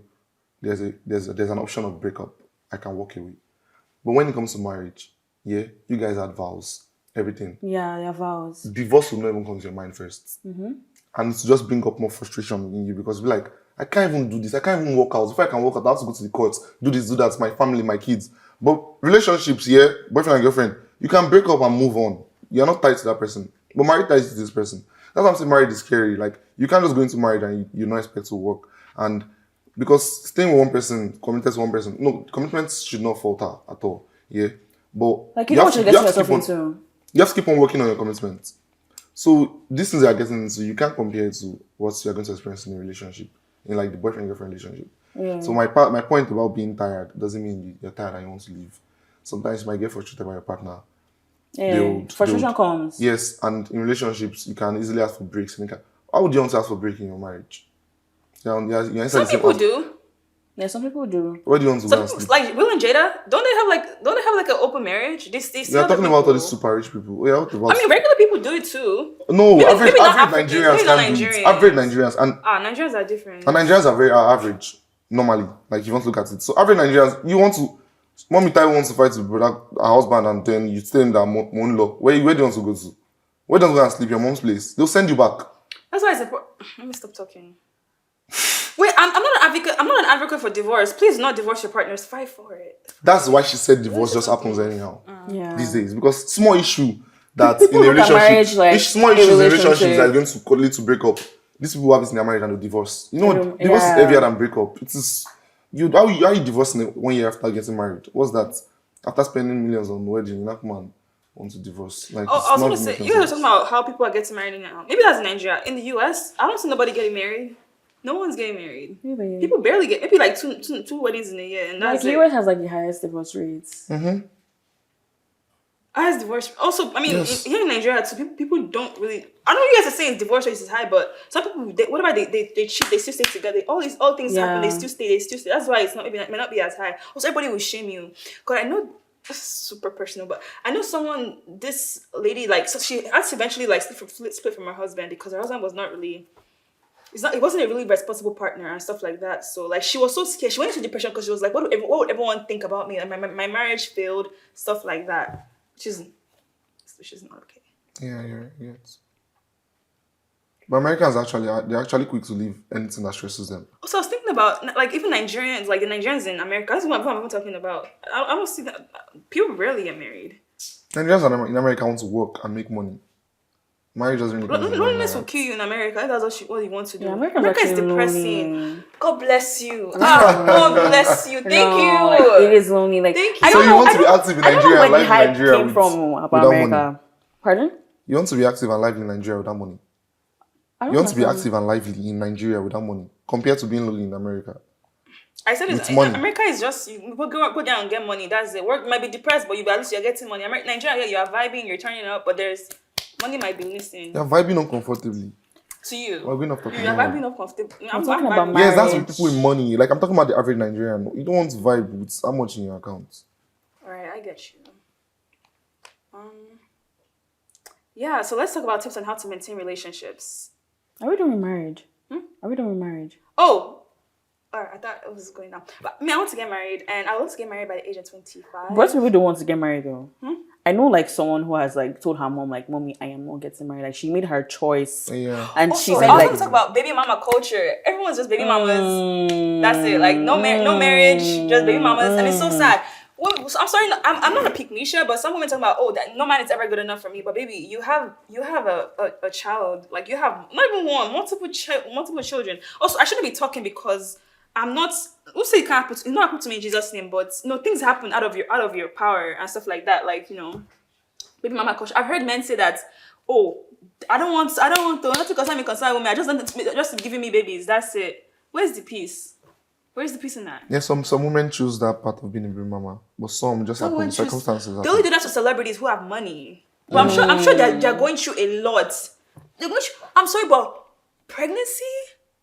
there's an option of breakup. I can walk away. But when it comes to marriage, yeah, you guys had vows, everything. yeah, their vows. Divorce will not even come to your mind first. And it's just bring up more frustration in you because you're like, I can't even do this. I can't even work out. If I can work out, I have to go to the courts, do this, do that, my family, my kids. But relationships, yeah, boyfriend and girlfriend, you can break up and move on. You're not tied to that person. But marriage ties to this person. That's why I'm saying marriage is scary. Like, you can't just go into marriage and you not expect to work. And because staying with one person, committed to one person, no, commitments should not falter at all. Yeah. But Like, you know what you're getting yourself into. you have to keep on working on your commitments. So these things you are getting into, you can't compare it to what you're going to experience in a relationship, in like the boyfriend-girlfriend relationship. Yeah. So my point about being tired doesn't mean you're tired and you want to leave. Sometimes you might get frustrated by your partner. Yeah. Frustration comes. Yes, and in relationships, you can easily ask for breaks. Why would you want to ask for break in your marriage? You're inside the Some same people house. do. Yeah, some people do. Where do you want to go and Some sleep? like Will and Jada, don't they have like an open marriage? They see You're other talking about all people. these super rich people. Yeah, what about? I mean, regular people do it too. No, maybe average not Africans, Nigerians maybe not can do it. Nigerians. Average Nigerians and Nigerians are different. Nigerians are very average normally. Like if you want to look at it, so average Nigerians, you want to. Mommy Tai wants to fight with her husband, and then you stay in that moon-law. Where do you want to go to? Where do you want to go and sleep? Your mom's place. They'll send you back. That's why I support. Let me stop talking. Wait, I'm not an advocate. I'm not an advocate for divorce. Please, do not divorce your partners. Fight for it. That's why she said divorce just happens anyhow Yeah. these days, because small issue that People in a look at relationship, marriage like small a issues in relationship. relationships that are going to lead to breakup. These people have this in their marriage and they divorce. You know, divorce is Yeah. heavier than breakup. It is how you divorcing 1 year after getting married? What's that? After spending millions on wedding, that man wants to divorce. Like, I was not gonna say, making you guys sense. are talking about how people are getting married now. Maybe that's in Nigeria. In the US, I don't see nobody getting married. No one's getting married. Really? People barely get. Maybe like two weddings in a year, and Like, that's it. US has like the highest divorce rates. As divorce. Also, I mean, Yes. here in Nigeria, too, people don't really. I know you guys are saying divorce rate is high, but some people, they cheat, they still stay together. All things happen, they still stay. That's why it's not maybe may not be as high. Also, everybody will shame you. Cause I know this is super personal, but I know someone. This lady, like, so she had to eventually like split from her husband because her husband was not really. He wasn't a really responsible partner and stuff like that. So like she was so scared. She went into depression because she was like, what would everyone think about me? Like my marriage failed, stuff like that. Which is not okay. Yeah, yes. But Americans they're actually quick to leave anything that stresses them. Also, I was thinking about like even Nigerians, like the Nigerians in America. That's what I'm talking about. I don't see that people rarely get married. Nigerians in America want to work and make money. Marriage doesn't really. Loneliness will kill you in America. I think that's what you want to do. Yeah, America is actually depressing. lonely. God bless you. God bless you. Thank you. Like, it is lonely. Like, Thank you. I So don't you know, want I to be don't- active in I don't know Nigeria where and the live in hype Nigeria came from about without America. money? Pardon? You want to be active and lively in Nigeria without money. I don't You want to be understand. active and lively in Nigeria without money, compared to being lonely in America. I said it's money. America is just you go down and get money. That's it. Work might be depressed, but at least you're getting money. Nigeria, you are vibing, you're turning up, but there's money might be missing You're vibing uncomfortably. to you. We're going off topic. You're now. vibing up comfortable. I'm talking about vibing. Yes, that's with marriage. people with money. Like I'm talking about the average Nigerian. You don't want to vibe with how much in your account. All right, I get you. Yeah. So let's talk about tips on how to maintain relationships. Are we done with marriage? Are we done with marriage? Oh, all right. I thought it was going down, but I want to get married, and I want to get married by the age of 25. But people don't want to get married though. I know like someone who has like told her mom like, "Mommy, I am not getting married." Like she made her choice, Yeah. and she Also, said I was like, going to talk about baby mama culture. Everyone's just baby mamas. That's it. Like no marriage, just baby mamas, and it's so sad. Well, I'm sorry, I'm not a pygmalion, but some women talking about that no man is ever good enough for me. But baby, you have a child, like you have not even one, multiple children. Also, I shouldn't be talking because I'm not. We'll say it can't happen. It's not happen to me in Jesus' name, but things happen out of your power and stuff like that. Like baby mama culture. I've heard men say that. Oh, I don't want to. Not to concern me, concern women. I just want just giving me babies. That's it. Where's the peace? Where's the peace in that? Yeah, some women choose that part of being a baby mama, but some just happen. Circumstances They only happen. do that to celebrities who have money. But I'm sure they're going through a lot. I'm sorry, but pregnancy?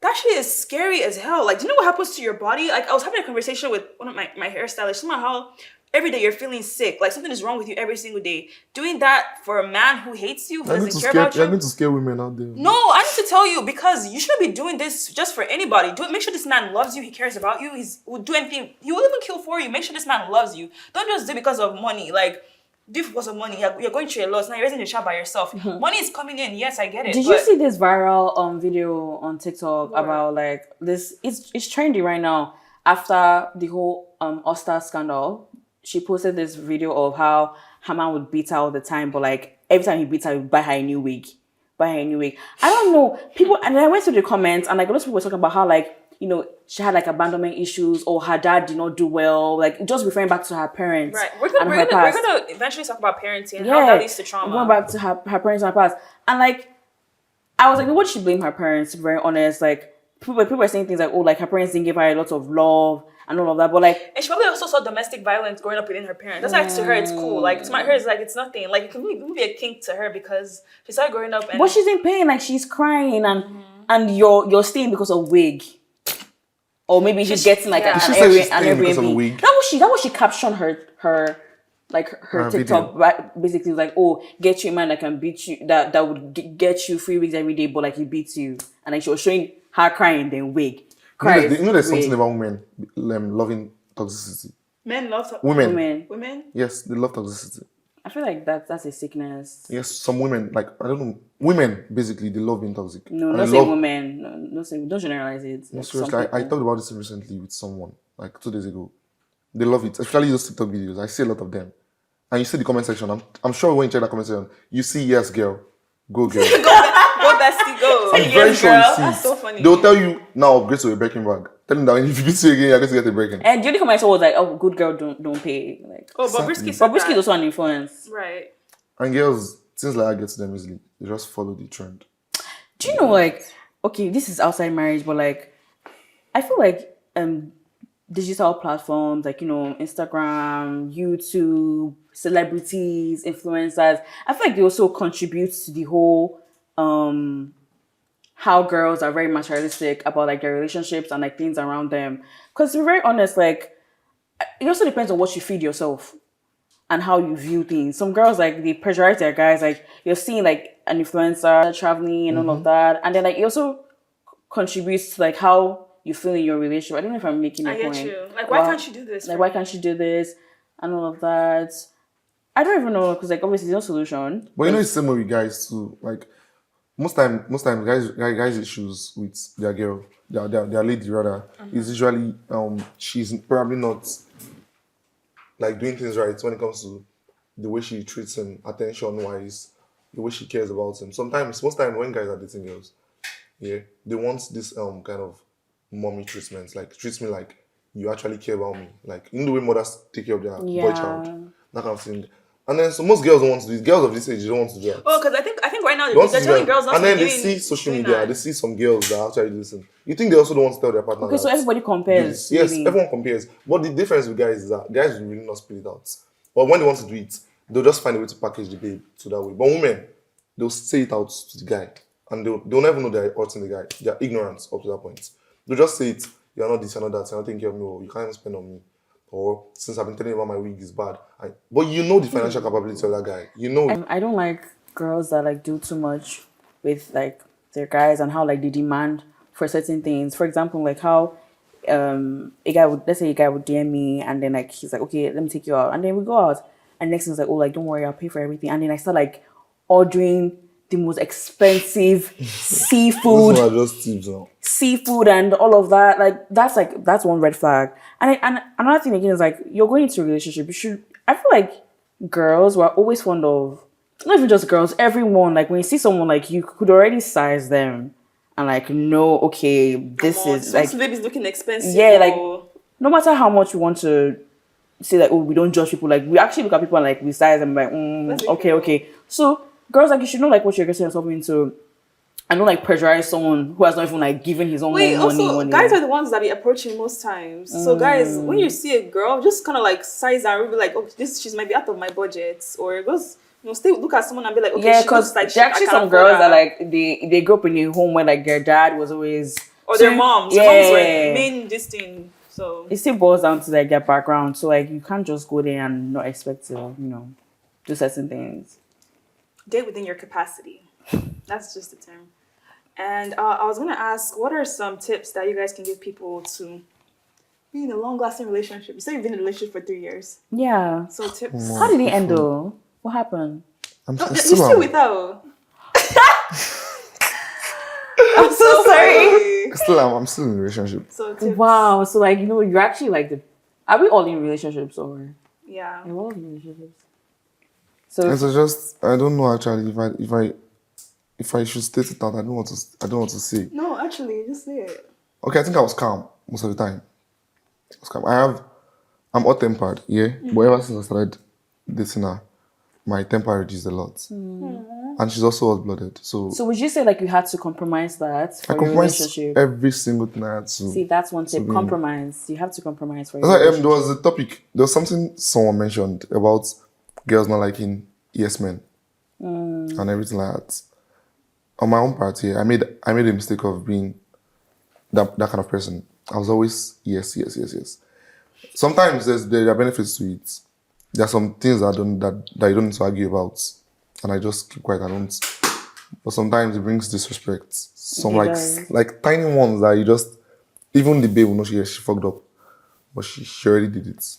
That shit is scary as hell. Like, do you know what happens to your body? Like, I was having a conversation with one of my hairstylists. Somehow how every day you're feeling sick. Like, something is wrong with you every single day. Doing that for a man who hates you, who doesn't care about You're you. going to scare women out there. No, I need to tell you because you shouldn't be doing this just for anybody. Make sure this man loves you. He cares about you. Will do anything. He will even kill for you. Make sure this man loves you. Don't just do it because of money. Like, do it because of money. You're going through a loss. Now you're raising a child by yourself. Money is coming in. Yes, I get it. Did you see this viral video on TikTok about like this? It's trendy right now. After the whole Oster scandal, she posted this video of how her man would beat her all the time, but like every time he beats her, he would buy her a new wig. Buy her a new wig. I don't know. People, and then I went to the comments and like a lot of people were talking about how like, you know, she had like abandonment issues or her dad did not do well, like just referring back to her parents. Right. We're gonna eventually talk about parenting and how that leads to trauma. Going back to her parents and her past. And like I was like, what did she blame her parents, to be very honest? Like people were saying things like, oh, like her parents didn't give her a lot of love and all of that. But like, and she probably also saw domestic violence growing up within her parents. That's why to her it's cool. Like to her it's like it's nothing. Like it can be a kink to her because she started growing up and but she's in pain, like she's crying and you're staying because of wig. Or maybe she's getting like an Airbnb. That was she captioned her TikTok video. Basically like, oh, get you a man that can beat you, that would get you 3 weeks every day, but like he beats you. And like she was showing her crying, then wig. You know there's something about women loving toxicity. Men love women. Yes, they love toxicity. I feel like that's a sickness. Yes, some women, like, I don't know, women, basically, they love being toxic. No, not say women. No, don't generalize it. No, seriously, I talked about this recently with someone, like 2 days ago. They love it, especially those TikTok videos. I see a lot of them. And you see the comment section. I'm sure when you check that comment section, you see, yes, girl. Go, girl. Go, bestie, go. I'm very sure you see That's so funny. They'll tell you, now upgrade to a Birkin bag. Tell them that if you beat you again, you're going to get a Birkin. And the only comment I saw was like, oh, good girl, don't pay. Like, Bobrisky is also an influence. Right. And girls, things like that get to them easily. They just follow the trend. Do you know, like, okay, this is outside marriage, but like, I feel like digital platforms like, you know, Instagram, YouTube, celebrities, influencers, I feel like they also contribute to the whole how girls are very materialistic about like their relationships and like things around them. Because to be very honest, like, it also depends on what you feed yourself and how you view things. Some girls, like, they pressurize their guys. Like, you're seeing like an influencer traveling and all of that, and then like it also contributes to like how you feel in your relationship. I don't know if I'm making a point. I get you. Like, why can't you do this? Like, why can't you do this and all of that? I don't even know, because like obviously there's no solution. But you know, it's the same way with guys too. Like most time guys issues with their girl, their lady rather, is usually she's probably not like doing things right when it comes to the way she treats him, attention wise, the way she cares about him. Most time when guys are dating girls, yeah, they want this kind of mommy treatment, like treat me like you actually care about me, like in the way mothers take care of their boy child, that kind of thing. And then so most girls don't want to do it. Girls of this age, they don't want to do that. Oh, because I think right now they're telling girls not to do it. And then they see social media, they see some girls that actually do this. You think they also don't want to tell their partner? Okay, so everybody compares. Yes, maybe. everyone compares. But the difference with guys is that guys will really not spit it out. But when they want to do it, they'll just find a way to package the babe to that way. But women, they'll say it out to the guy, and they'll never know they're hurting the guy. They're ignorant up to that point. They'll just say it. You're not this, you're not that. You're not taking care of me. Or you can't even spend on me. Or since I've been telling you about my wig is bad. But you know the financial capability of that guy. You know. I don't like girls that like do too much with like their guys and how like they demand for certain things. For example, like how let's say a guy would DM me and then like he's like, okay, let me take you out, and then we go out, and next thing is like, oh, like don't worry, I'll pay for everything, and then I start like ordering the most expensive seafood. Those are just tips now. Seafood and all of that, that's one red flag. And another thing again is like, you're going into a relationship, I feel like girls were always fond of, not even just girls, everyone, like when you see someone, like you could already size them and like know, okay, this is like, baby's looking expensive. Yeah, like no matter how much you want to say like, oh, we don't judge people, like we actually look at people and like we size them, like okay. So girls, like, you should know like what you're getting yourself into. I don't like pressurize someone who has not even like given his own money. Guys are the ones that be approaching most times. So guys, when you see a girl, just kind of like size and be like, oh, she might be out of my budget, or just look at someone and be like, okay, yeah, because like there are actually some girls that like they grew up in a home where like their dad was always, or their moms, yeah, moms were main this thing. So it still boils down to like their background. So like you can't just go there and not expect to do certain things. Date within your capacity. That's just the term. And I was going to ask, what are some tips that you guys can give people to being in a long-lasting relationship. You said you've been in a relationship for 3 years. Yeah. So tips. How did it end though? What happened? I'm You're still, still with her. I'm so sorry. I'm still in a relationship. So tips. Wow. So like, you're actually like are we all in relationships or? Yeah. We're all in relationships. So And so just I don't know actually if I should state it out. I don't want to say. No, actually, just say it. Okay, I think I was calm most of the time. I was calm. I'm hot tempered, yeah. But ever since I started dating her, my temper reduced a lot. And she's also hot blooded. So would you say like you had to compromise that for I your compromised relationship? every single thing I had to. See, that's one tip. Compromise. You have to compromise for your That's why, relationship. there was a topic. There was something someone mentioned about girls not liking yes men and everything like that. On my own part here, I made a mistake of being that kind of person. I was always yes. Sometimes there are benefits to it. There are some things that you don't need to argue about, and I just keep quiet. I don't. But sometimes it brings disrespect. Some It does. like tiny ones that you just even the babe will know she fucked up, but she already did it.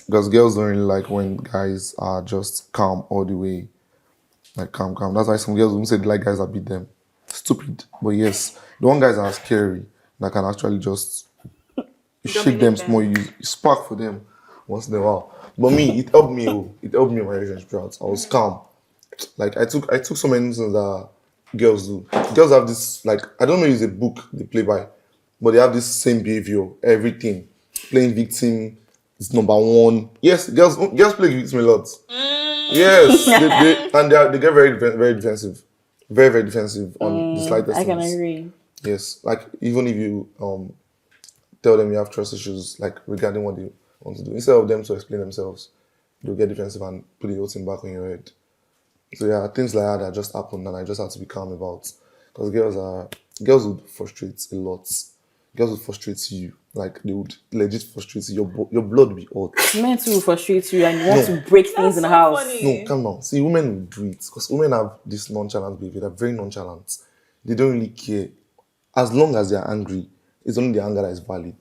Because girls don't really like when guys are just calm all the way, like calm. That's why some girls won't say they like guys that beat them. Stupid, but yes, the one guys that are scary that can actually just you shake them small, you spark for them once in a while. But me, it helped me. It helped me in my relationship. I was calm. Like I took so many things that girls do. Girls have this like I don't know if it's a book they play by, but they have this same behavior. Everything playing victim is number one. Yes, girls play victim a lot. Yes, they get very defensive, very defensive on the slightest I can things. agree. Yes, like even if you tell them you have trust issues, like regarding what they want to do, instead of them to explain themselves, they'll get defensive and put the whole thing back on your head. So yeah, things like that just happen, and I just have to be calm about. Because girls would frustrate a lot. Girls would frustrate you, like they would legit frustrate you. Your blood would be hot. Men too frustrate you and you want to break things in the house. Funny. No, calm down. See, women will do it because women have this nonchalant behavior. They're very nonchalant. They don't really care. As long as they're angry, it's only the anger that is valid.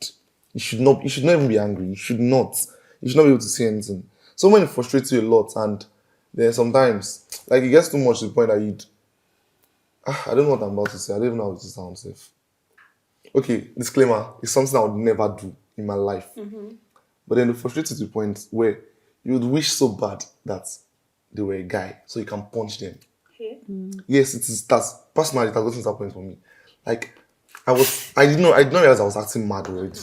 You should not even be angry. You should not be able to say anything. So when it frustrates you a lot, and then sometimes, like it gets too much to the point that I don't know what I'm about to say. I don't even know how to sound safe. Okay, disclaimer, it's something I would never do in my life. But then it frustrates you to the point where you would wish so bad that they were a guy, so you can punch them. Okay. Yes, that's personally it has gotten to that point for me. Like I didn't realize I was acting mad already.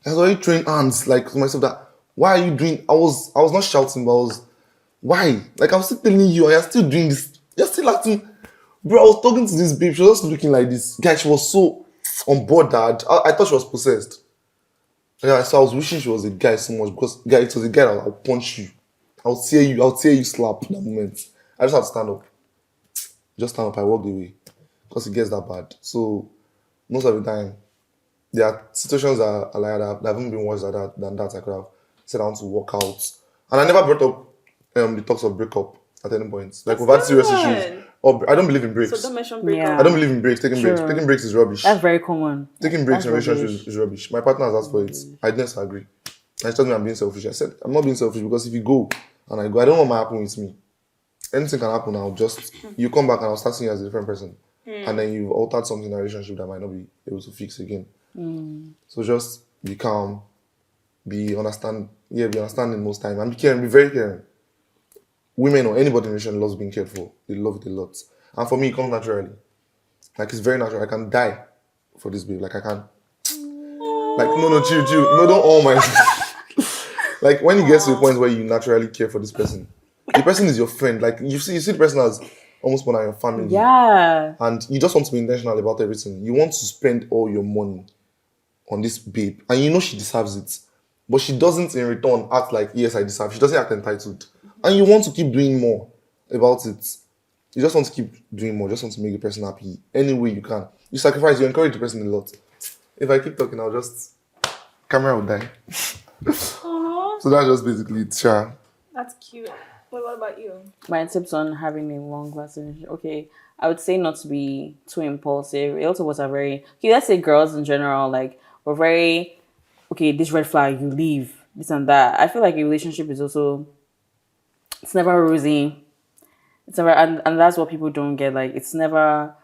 I was already throwing hands like to myself that why are you doing I was not shouting, but I was why? Like I was still telling you and you're still doing this. You're still acting. Bro, I was talking to this babe, she was just looking like this. Guy, she was so on board that I thought she was possessed. Yeah, so I was wishing she was a guy so much because guy, it was a guy that I'll punch you. I'll tear you slap that moment. I just had to stand up. Just stand up, I walked away. Because it gets that bad. So most of the time, there are situations that are like that haven't been worse than that. I could have said I want to walk out. And I never brought up the talks of breakup at any point. Like we've had serious issues. I don't believe in breaks. So don't mention breakup. Yeah. I don't believe in breaks. Taking breaks. Taking breaks is rubbish. That's very common. Taking breaks in That's relationships rubbish. is rubbish. My partner has asked for it. I didn't agree. I told me I'm being selfish. I said I'm not being selfish because if you go and I go, I don't know what might happen with me. Anything can happen. You come back and I'll start seeing you as a different person, and then you've altered something in a relationship that might not be able to fix again. So just be calm, be understanding most time, and be caring. Be very caring. Women or anybody in a relationship loves being cared for. They love it a lot, and for me, it comes naturally. Like it's very natural. I can die for this babe. Like I can. Like no, chill. No, don't all my. Like when you get to a point where you naturally care for this person, the person is your friend. Like you see the person as almost one of your family. Yeah. And you just want to be intentional about everything. You want to spend all your money on this babe, and you know she deserves it, but she doesn't in return act like yes I deserve. She doesn't act entitled, and you want to keep doing more about it. You just want to keep doing more. Just want to make the person happy any way you can. You sacrifice. You encourage the person a lot. If I keep talking, I'll just camera will die. So that's just basically it. Sure. That's cute. What about you? My tips on having a long-lasting relationship. Okay, I would say not to be too impulsive. A lot of us are very, let's say girls in general, like, we're very, okay, this red flag, you leave, this and that. I feel like a relationship is also, it's never rosy. It's never, and that's what people don't get. Like, it's never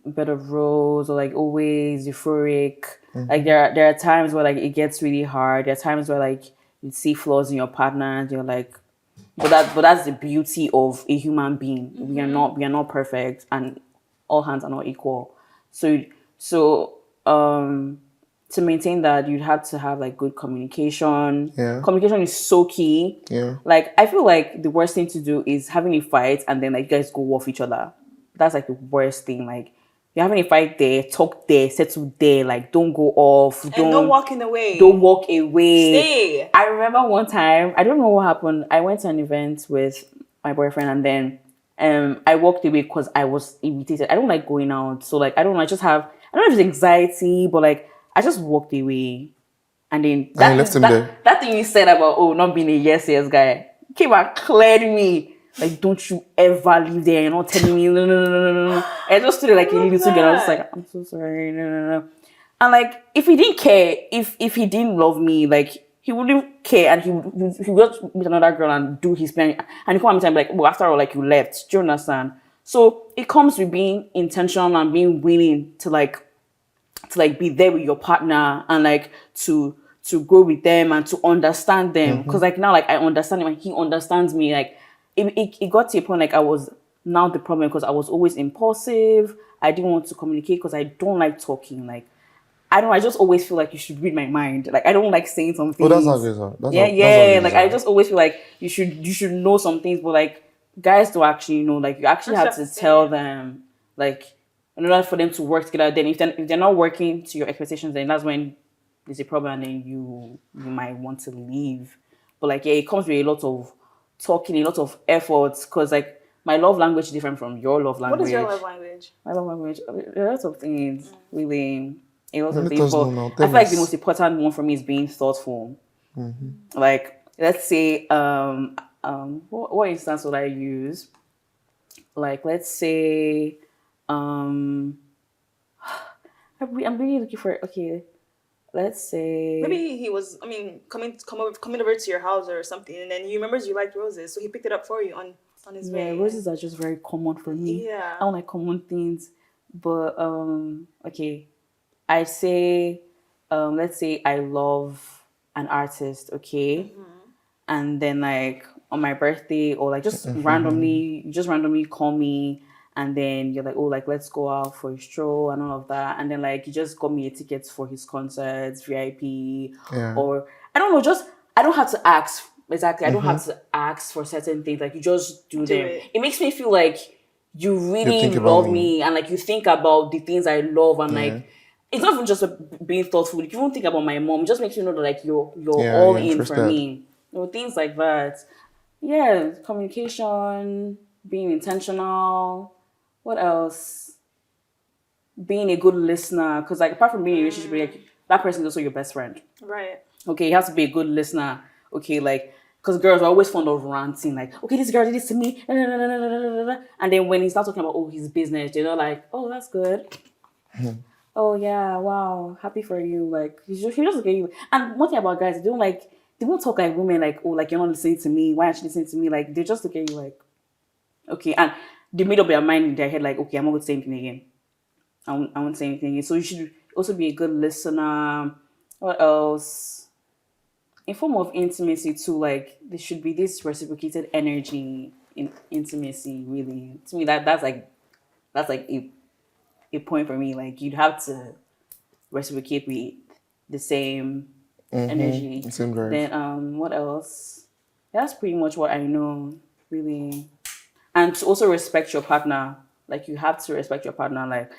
a bed of rose or like always euphoric. Like there are times where like it gets really hard. There are times where like you see flaws in your partner and you're like, but that's the beauty of a human being. We are not perfect, and all hands are not equal. So to maintain that, you'd have to have like good communication. Yeah. Communication is so key. Yeah. Like, I feel like the worst thing to do is having a fight and then like you guys go off each other. That's like the worst thing. Like, you're having a fight there, talk there, settle there. Like, don't go off. And don't walk in the way. Don't walk away. Stay. I remember one time, I don't know what happened. I went to an event with my boyfriend and then I walked away because I was irritated. I don't like going out. So like, I don't know if it's anxiety, but like, I just walked away. And then you left him there. that thing you said about not being a yes guy came and cleared me. Like, don't you ever leave there. You're not telling me no. I just stood there like a little girl. I was like, I'm so sorry. No. And like, if he didn't care, if he didn't love me, like, he wouldn't care, and he would just meet another girl and do his plan. And he come at me and be like, well, after all, like, you left. Do you understand? So it comes with being intentional and being willing to be there with your partner and like to grow with them and to understand them. Because like now, like, I understand him and he understands me. Like, it got to a point like I was now the problem because I was always impulsive. I didn't want to communicate because I don't like talking. Like, I just always feel like you should read my mind. Like, I don't like saying some things. Oh, that's how it is. That's Like, I just always feel like you should know some things, but like, guys don't actually know. Like, you actually have to tell them, like, in order for them to work together. Then if they're not working to your expectations, then that's when there's a problem, and then you might want to leave. But like, yeah, it comes with a lot of talking, a lot of efforts, because like, my love language is different from your love language. What is your love language? My love language, there are lots of things, really. A lot of Let things. us But know now. I Tell feel like us. the most important one for me is being thoughtful. Like, let's say, what instance would I use? Like, let's say, I'm really looking for, okay, let's say. Maybe he was, coming over to your house or something, and then he remembers you liked roses, so he picked it up for you on his way. Yeah, roses are just very common for me. Yeah. I don't like common things. But, okay, I say, let's say I love an artist, okay? And then like on my birthday or like just randomly call me, and then you're like, oh, like, let's go out for a stroll and all of that. And then like, you just got me a ticket for his concerts, VIP, or I don't know, just, I don't have to ask. Exactly. I don't have to ask for certain things. Like, you just do them. It makes me feel like you really love me, and like, you think about the things I love, and like, it's not even just being thoughtful. If you don't think about my mom, it just makes you know that like you're all in for me. You know, things like that. Yeah, communication, being intentional. What else? Being a good listener. Because like, apart from being in a relationship, like, that person is also your best friend. Right. Okay, you have to be a good listener. Okay, like, because girls are always fond of ranting, like, okay, this girl did this to me, and then when he starts talking about his business, they're not like, oh, that's good. Oh yeah, wow, happy for you. Like, he just look at you. And one thing about guys, they won't talk like women, like, oh, like, you're not listening to me. Why aren't you listening to me? Like, they just look at you like, okay, and they made up their mind in their head, like, okay, I'm not going to say anything again. I won't say anything again. So you should also be a good listener. What else? In form of intimacy too, like, there should be this reciprocated energy in intimacy. Really, to me, that's like a point for me. Like, you'd have to reciprocate with the same energy. Same drive. Then what else? That's pretty much what I know, really. And to also respect your partner. Like, you have to respect your partner. Like,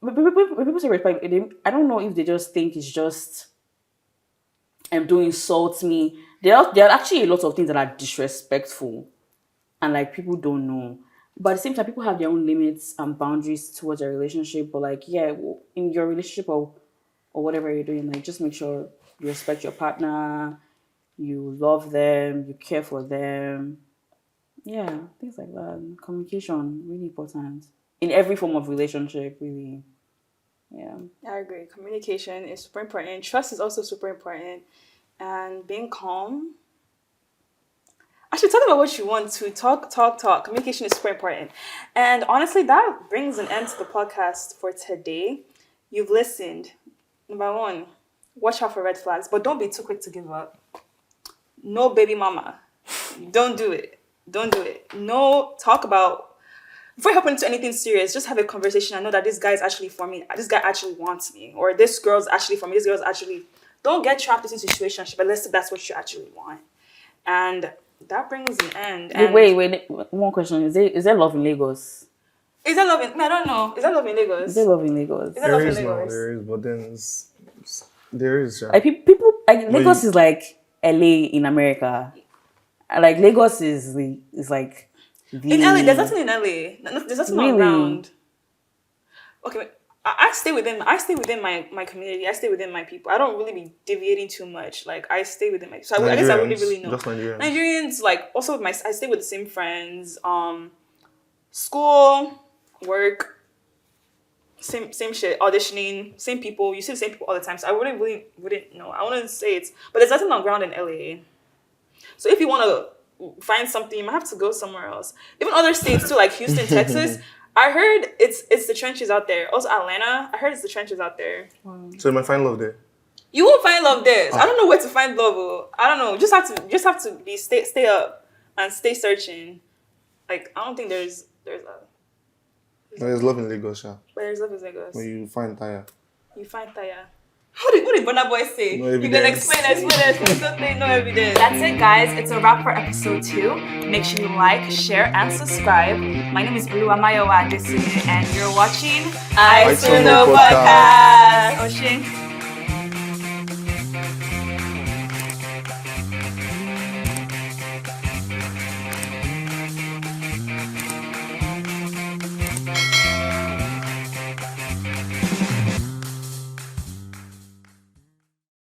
when people say respect, I don't know if they just think it's just do insult me. There are actually a lot of things that are disrespectful, and like, people don't know. But at the same time, people have their own limits and boundaries towards their relationship. But like, yeah, in your relationship or whatever you're doing, like, just make sure you respect your partner, you love them, you care for them. Yeah, things like that. Communication, really important in every form of relationship, really. Yeah. I agree. Communication is super important. Trust is also super important. And being calm. Actually, talk about what you want to talk. Communication is super important. And honestly, that brings an end to the podcast for today. You've listened. Number one, watch out for red flags, but don't be too quick to give up. No baby mama. Don't do it. Don't do it. No, talk about, before you hop into anything serious, just have a conversation. I know that this guy is actually for me. This guy actually wants me. Or this girl's actually for me. This girl's actually... Don't get trapped into a situationship unless that's what you actually want. And that brings an end. And Wait. One question: Is there love in Lagos? is that love in... No, I don't know. Is that love in Lagos? Is there love in Lagos? Is that love There in is no, Lagos? there is, but then there is. Yeah. Like people, like Lagos is like LA in America. Like Lagos is like the... In LA, there's nothing in LA. There's nothing on Really? ground. Okay, I stay within my community. I stay within my people. I don't really be deviating too much. Like I stay within my... So I guess I really know. Just Nigerians. Nigerians, like also with I stay with the same friends. School, work, same shit. Auditioning, same people. You see the same people all the time. So I wouldn't know. I wouldn't say it's... But there's nothing on ground in LA. So if you want to find something, you might have to go somewhere else. Even other states too, like Houston, Texas. I heard it's the trenches out there. Also Atlanta, I heard it's the trenches out there. So you might find love there. You won't find love there. I don't know where to find love. I don't know. Just have to be stay up and stay searching. Like I don't think there's There's love in Lagos, yeah. but there's love in Lagos. Where you find tire. You find Taya. What did Burna Boy say? No You can evidence. explain something, no evidence. That's it, guys. It's a wrap for episode 2. Make sure you like, share, and subscribe. My name is Blue Amayowa Adesina, and you're watching I Too Know Podcast. Oshin.